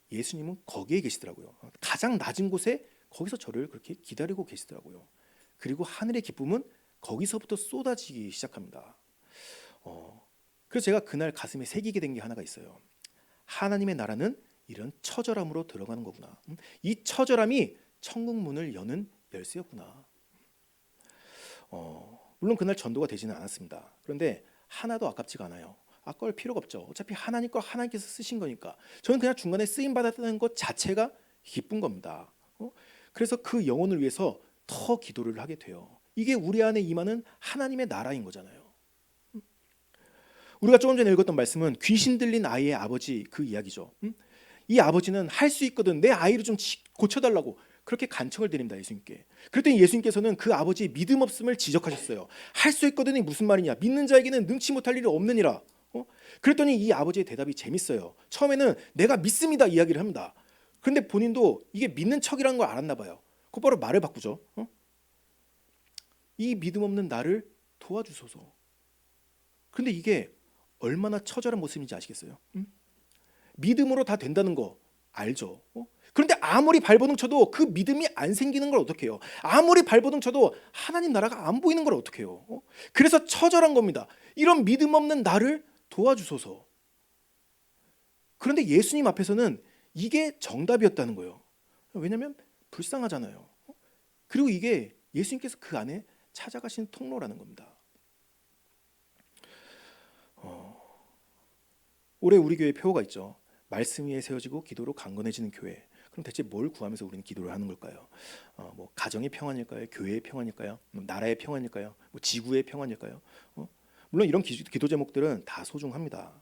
예수님은 거기에 계시더라고요. 가장 낮은 곳에 거기서 저를 그렇게 기다리고 계시더라고요. 그리고 하늘의 기쁨은 거기서부터 쏟아지기 시작합니다. 그래서 제가 그날 가슴에 새기게 된 게 하나가 있어요. 하나님의 나라는 이런 처절함으로 들어가는 거구나. 이 처절함이 천국 문을 여는 열쇠였구나. 물론 그날 전도가 되지는 않았습니다. 그런데 하나도 아깝지가 않아요. 아까울 필요가 없죠. 어차피 하나님 거 하나님께서 쓰신 거니까. 저는 그냥 중간에 쓰임 받았다는 것 자체가 기쁜 겁니다. 그래서 그 영혼을 위해서 더 기도를 하게 돼요. 이게 우리 안에 임하는 하나님의 나라인 거잖아요. 우리가 조금 전에 읽었던 말씀은 귀신 들린 아이의 아버지 그 이야기죠. 이 아버지는 할 수 있거든 내 아이를 좀 고쳐달라고 그렇게 간청을 드립니다. 예수님께. 그랬더니 예수님께서는 그 아버지의 믿음 없음을 지적하셨어요. 할 수 있거든이 무슨 말이냐. 믿는 자에게는 능치 못할 일이 없느니라. 그랬더니 이 아버지의 대답이 재밌어요. 처음에는 내가 믿습니다 이야기를 합니다. 그런데 본인도 이게 믿는 척이라는 걸 알았나 봐요. 곧바로 말을 바꾸죠. 이 믿음 없는 나를 도와주소서. 그런데 이게 얼마나 처절한 모습인지 아시겠어요? 믿음으로 다 된다는 거 알죠? 그런데 아무리 발버둥 쳐도 그 믿음이 안 생기는 걸 어떻게 해요? 아무리 발버둥 쳐도 하나님 나라가 안 보이는 걸 어떻게 해요? 그래서 처절한 겁니다. 이런 믿음 없는 나를 도와주소서. 그런데 예수님 앞에서는 이게 정답이었다는 거예요. 왜냐하면 불쌍하잖아요. 그리고 이게 예수님께서 그 안에 찾아가신 통로라는 겁니다. 올해 우리 교회 표어가 있죠. 말씀 위에 세워지고 기도로 강건해지는 교회. 그럼 대체 뭘 구하면서 우리는 기도를 하는 걸까요? 뭐 가정의 평안일까요? 교회의 평안일까요? 뭐 나라의 평안일까요? 뭐 지구의 평안일까요? 물론 이런 기도 제목들은 다 소중합니다.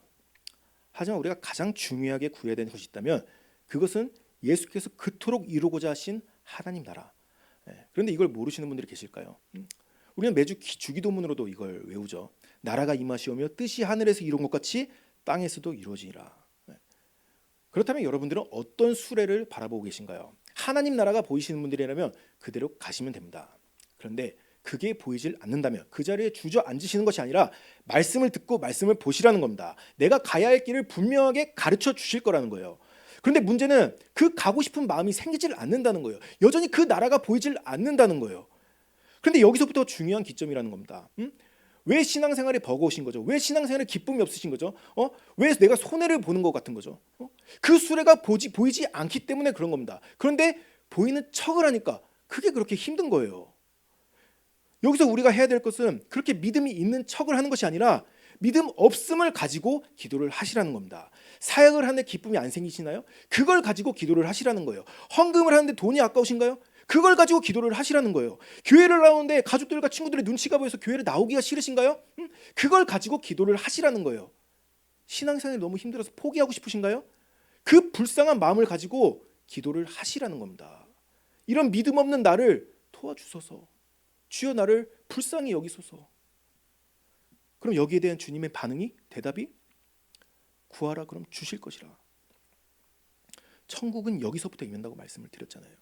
하지만 우리가 가장 중요하게 구해야 되는 것이 있다면 그것은 예수께서 그토록 이루고자 하신 하나님 나라. 그런데 이걸 모르시는 분들이 계실까요? 우리는 매주 주기도문으로도 이걸 외우죠. 나라가 임하시오며 뜻이 하늘에서 이룬 것 같이 땅에서도 이루어지니라. 그렇다면 여러분들은 어떤 수레를 바라보고 계신가요? 하나님 나라가 보이시는 분들이라면 그대로 가시면 됩니다. 그런데 그게 보이질 않는다면 그 자리에 주저앉으시는 것이 아니라 말씀을 듣고 말씀을 보시라는 겁니다. 내가 가야 할 길을 분명하게 가르쳐 주실 거라는 거예요. 그런데 문제는 그 가고 싶은 마음이 생기질 않는다는 거예요. 여전히 그 나라가 보이질 않는다는 거예요. 그런데 여기서부터 중요한 기점이라는 겁니다. 왜 신앙생활이 버거우신 거죠? 왜 신앙생활에 기쁨이 없으신 거죠? 왜 내가 손해를 보는 것 같은 거죠? 그 수레가 보이지 않기 때문에 그런 겁니다. 그런데 보이는 척을 하니까 그게 그렇게 힘든 거예요. 여기서 우리가 해야 될 것은 그렇게 믿음이 있는 척을 하는 것이 아니라 믿음 없음을 가지고 기도를 하시라는 겁니다. 사역을 하는데 기쁨이 안 생기시나요? 그걸 가지고 기도를 하시라는 거예요. 헌금을 하는데 돈이 아까우신가요? 그걸 가지고 기도를 하시라는 거예요. 교회를 나오는데 가족들과 친구들의 눈치가 보여서 교회를 나오기가 싫으신가요? 그걸 가지고 기도를 하시라는 거예요. 신앙생활이 너무 힘들어서 포기하고 싶으신가요? 그 불쌍한 마음을 가지고 기도를 하시라는 겁니다. 이런 믿음 없는 나를 도와주소서. 주여 나를 불쌍히 여기소서. 그럼 여기에 대한 주님의 대답이 구하라 그럼 주실 것이라. 천국은 여기서부터 임한다고 말씀을 드렸잖아요.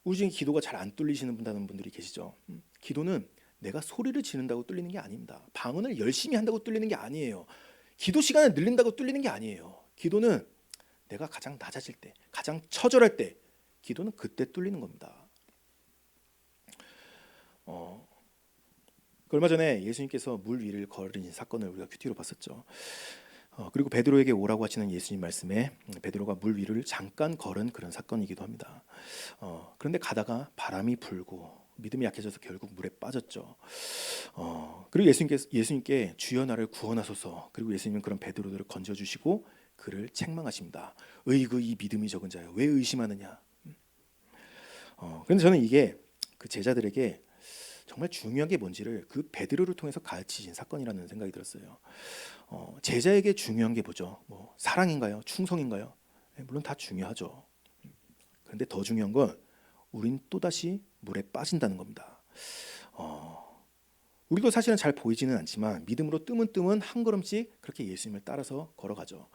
우리 중에 기도가 잘 안 뚫리시는 분들이 계시죠. 기도는 내가 소리를 지른다고 뚫리는 게 아닙니다. 방언을 열심히 한다고 뚫리는 게 아니에요. 기도 시간을 늘린다고 뚫리는 게 아니에요. 기도는 내가 가장 낮아질 때, 가장 처절할 때, 기도는 그때 뚫리는 겁니다. 얼마 전에 예수님께서 물 위를 걸으신 사건을 우리가 큐티로 봤었죠. 그리고 베드로에게 오라고 하시는 예수님 말씀에 베드로가 물 위를 잠깐 걸은 그런 사건이기도 합니다. 그런데 가다가 바람이 불고 믿음이 약해져서 결국 물에 빠졌죠. 그리고 예수님께 주여 나를 구원하소서. 그리고 예수님은 그런 베드로들을 건져주시고 그를 책망하십니다. 으이그 이 믿음이 적은 자여 왜 의심하느냐. 그런데 저는 이게 그 제자들에게 정말 중요한 게 뭔지를 그 베드로를 통해서 가르치신 사건이라는 생각이 들었어요. 제자에게 중요한 게 뭐죠? 뭐 사랑인가요? 충성인가요? 물론 다 중요하죠. 그런데 더 중요한 건 우린 또다시 물에 빠진다는 겁니다. 우리도 사실은 잘 보이지는 않지만 믿음으로 뜨문뜨문 한 걸음씩 그렇게 예수님을 따라서 걸어가죠.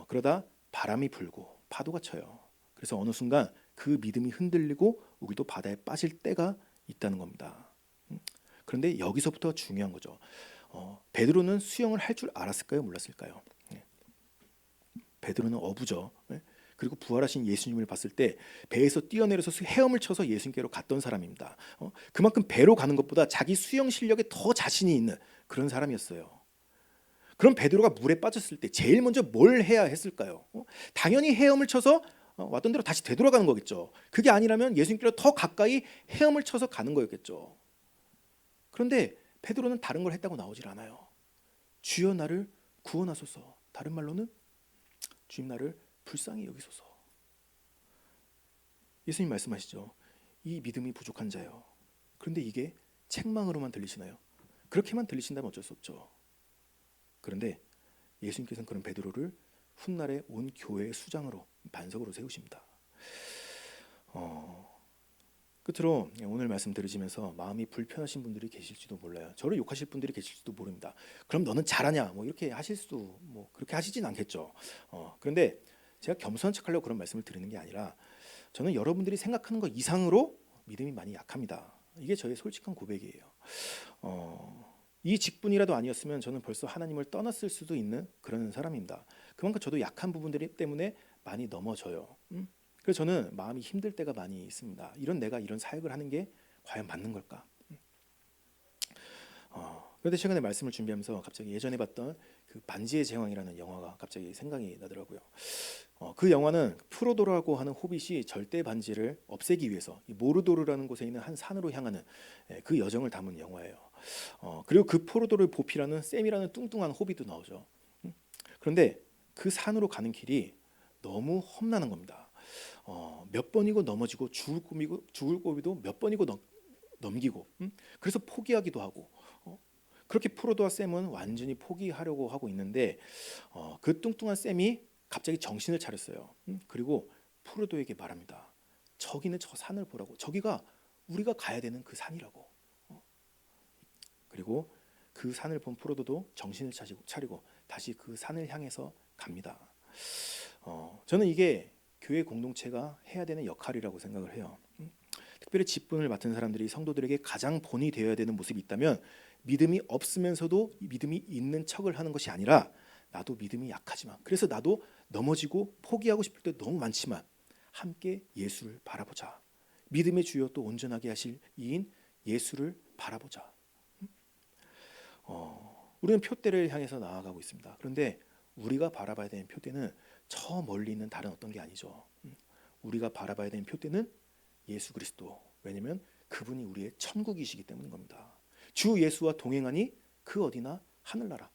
그러다 바람이 불고 파도가 쳐요. 그래서 어느 순간 그 믿음이 흔들리고 우리도 바다에 빠질 때가 있다는 겁니다. 그런데 여기서부터 중요한 거죠. 베드로는 수영을 할 줄 알았을까요? 몰랐을까요? 베드로는 어부죠. 그리고 부활하신 예수님을 봤을 때 배에서 뛰어내려서 헤엄을 쳐서 예수님께로 갔던 사람입니다. 그만큼 배로 가는 것보다 자기 수영 실력에 더 자신이 있는 그런 사람이었어요. 그럼 베드로가 물에 빠졌을 때 제일 먼저 뭘 해야 했을까요? 당연히 헤엄을 쳐서 왔던 대로 다시 되돌아가는 거겠죠. 그게 아니라면 예수님께로 더 가까이 헤엄을 쳐서 가는 거였겠죠. 그런데 베드로는 다른 걸 했다고 나오질 않아요. 주여 나를 구원하소서. 다른 말로는 주님 나를 불쌍히 여기소서. 예수님 말씀하시죠. 이 믿음이 부족한 자요. 그런데 이게 책망으로만 들리시나요? 그렇게만 들리신다면 어쩔 수 없죠. 그런데 예수님께서는 그런 베드로를 훗날에 온 교회의 수장으로 반석으로 세우십니다. 끝으로 오늘 말씀 들으시면서 마음이 불편하신 분들이 계실지도 몰라요. 저를 욕하실 분들이 계실지도 모릅니다. 그럼 너는 잘하냐? 뭐 이렇게 하실 수도 그렇게 하시진 않겠죠. 그런데 제가 겸손한 척하려고 그런 말씀을 드리는 게 아니라 저는 여러분들이 생각하는 것 이상으로 믿음이 많이 약합니다. 이게 저의 솔직한 고백이에요. 이 직분이라도 아니었으면 저는 벌써 하나님을 떠났을 수도 있는 그런 사람입니다. 그만큼 저도 약한 부분들 때문에 많이 넘어져요. 그래서 저는 마음이 힘들 때가 많이 있습니다. 내가 이런 사역을 하는 게 과연 맞는 걸까? 그런데 최근에 말씀을 준비하면서 갑자기 예전에 봤던 그 반지의 제왕이라는 영화가 갑자기 생각이 나더라고요. 그 영화는 프로도라고 하는 호빗이 절대 반지를 없애기 위해서 이 모르도르라는 곳에 있는 한 산으로 향하는 그 여정을 담은 영화예요. 그리고 그 프로도를 보필하는 샘이라는 뚱뚱한 호빗도 나오죠. 그런데 그 산으로 가는 길이 너무 험난한 겁니다. 몇 번이고 넘어지고 죽을 고비도 몇 번이고 넘기고, 그래서 포기하기도 하고, 그렇게 프로도와 샘은 완전히 포기하려고 하고 있는데 그 뚱뚱한 샘이 갑자기 정신을 차렸어요. 그리고 프로도에게 말합니다. 저기는 저 산을 보라고. 저기가 우리가 가야 되는 그 산이라고. 그리고 그 산을 본 프로도도 정신을 차리고 다시 그 산을 향해서 갑니다. 저는 이게 교회 공동체가 해야 되는 역할이라고 생각을 해요. 특별히 직분을 맡은 사람들이 성도들에게 가장 본이 되어야 되는 모습이 있다면 믿음이 없으면서도 믿음이 있는 척을 하는 것이 아니라 나도 믿음이 약하지만, 그래서 나도 넘어지고 포기하고 싶을 때 너무 많지만 함께 예수를 바라보자. 믿음의 주여 또 온전하게 하실 이인 예수를 바라보자. 우리는 표대를 향해서 나아가고 있습니다. 그런데 우리가 바라봐야 되는 표대는 저 멀리 있는 다른 어떤 게 아니죠. 우리가 바라봐야 되는 표대는 예수 그리스도. 왜냐하면 그분이 우리의 천국이시기 때문인 겁니다. 주 예수와 동행하니 그 어디나 하늘나라.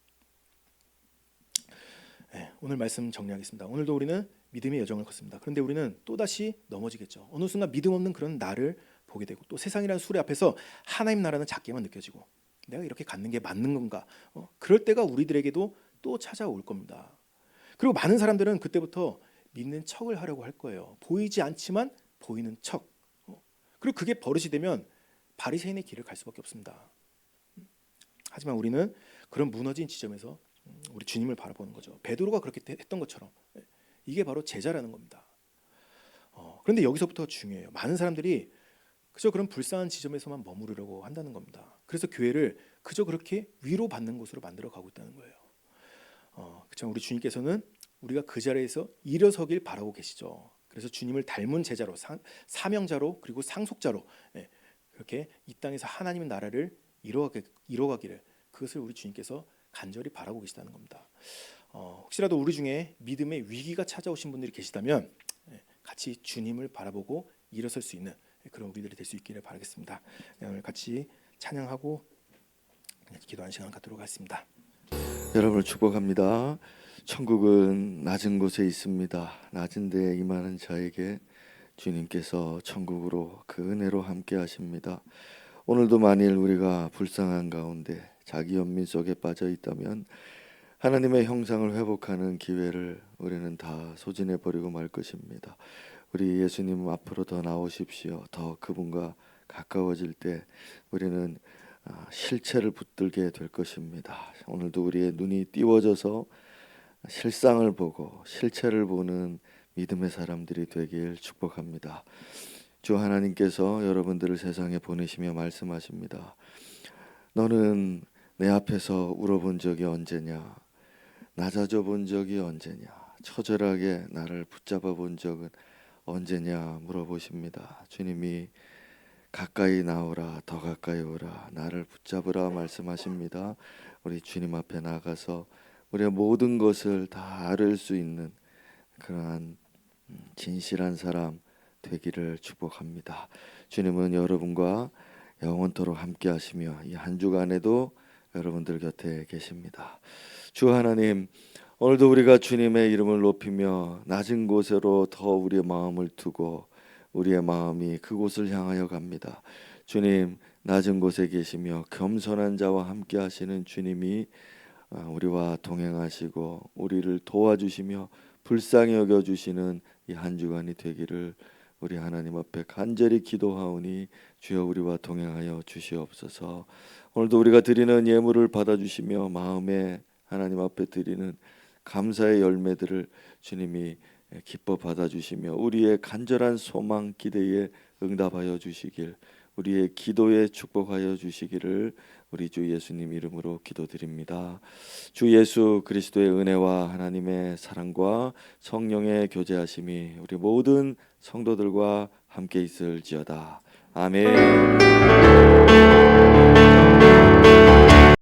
네, 오늘 말씀 정리하겠습니다. 오늘도 우리는 믿음의 여정을 걷습니다. 그런데 우리는 또다시 넘어지겠죠. 어느 순간 믿음 없는 그런 나를 보게 되고, 또 세상이라는 수레 앞에서 하나님 나라는 작게만 느껴지고, 내가 이렇게 갖는 게 맞는 건가? 그럴 때가 우리들에게도 또 찾아올 겁니다. 그리고 많은 사람들은 그때부터 믿는 척을 하려고 할 거예요. 보이지 않지만 보이는 척. 그리고 그게 버릇이 되면 바리새인의 길을 갈 수밖에 없습니다. 하지만 우리는 그런 무너진 지점에서 우리 주님을 바라보는 거죠. 베드로가 그렇게 했던 것처럼 이게 바로 제자라는 겁니다. 그런데 여기서부터 중요해요. 많은 사람들이 그저 그런 불쌍한 지점에서만 머무르려고 한다는 겁니다. 그래서 교회를 그저 그렇게 위로받는 곳으로 만들어 가고 있다는 거예요. 그렇죠. 우리 주님께서는 우리가 그 자리에서 일어서길 바라고 계시죠. 그래서 주님을 닮은 제자로, 사명자로, 그리고 상속자로 그렇게 이 땅에서 하나님의 나라를 이뤄가기를, 그것을 우리 주님께서 간절히 바라고 계시다는 겁니다. 혹시라도 우리 중에 믿음의 위기가 찾아오신 분들이 계시다면 같이 주님을 바라보고 일어설 수 있는 그런 우리들이 될 수 있기를 바라겠습니다. 오늘 같이 찬양하고 기도하는 시간 갖도록 하겠습니다. 여러분을 축복합니다. 천국은 낮은 곳에 있습니다. 낮은 데에 임하는 자에게 주님께서 천국으로 그 은혜로 함께 하십니다. 오늘도 만일 우리가 불쌍한 가운데 자기 연민 속에 빠져 있다면 하나님의 형상을 회복하는 기회를 우리는 다 소진해 버리고 말 것입니다. 우리 예수님 앞으로 더 나오십시오. 더 그분과 가까워질 때 우리는 실체를 붙들게 될 것입니다. 오늘도 우리의 눈이 띄워져서 실상을 보고 실체를 보는 믿음의 사람들이 되길 축복합니다. 주 하나님께서 여러분들을 세상에 보내시며 말씀하십니다. 너는 내 앞에서 울어본 적이 언제냐? 낮아져 본 적이 언제냐? 처절하게 나를 붙잡아 본 적은 언제냐 물어보십니다. 주님이 가까이 나오라, 더 가까이 오라, 나를 붙잡으라 말씀하십니다. 우리 주님 앞에 나가서 우리의 모든 것을 다 알을 수 있는 그러한 진실한 사람 되기를 축복합니다. 주님은 여러분과 영원토록 함께 하시며 이 한 주간에도 여러분들 곁에 계십니다. 주 하나님, 오늘도 우리가 주님의 이름을 높이며 낮은 곳으로 더 우리의 마음을 두고 우리의 마음이 그곳을 향하여 갑니다. 주님, 낮은 곳에 계시며 겸손한 자와 함께 하시는 주님이 우리와 동행하시고 우리를 도와주시며 불쌍히 여겨주시는 이 한 주간이 되기를 우리 하나님 앞에 간절히 기도하오니 주여 우리와 동행하여 주시옵소서. 오늘도 우리가 드리는 예물을 받아주시며 마음에 하나님 앞에 드리는 감사의 열매들을 주님이 기뻐 받아주시며 우리의 간절한 소망 기대에 응답하여 주시길, 우리의 기도에 축복하여 주시기를 우리 주 예수님 이름으로 기도드립니다. 주 예수 그리스도의 은혜와 하나님의 사랑과 성령의 교제하심이 우리 모든 성도들과 함께 있을지어다. 아멘.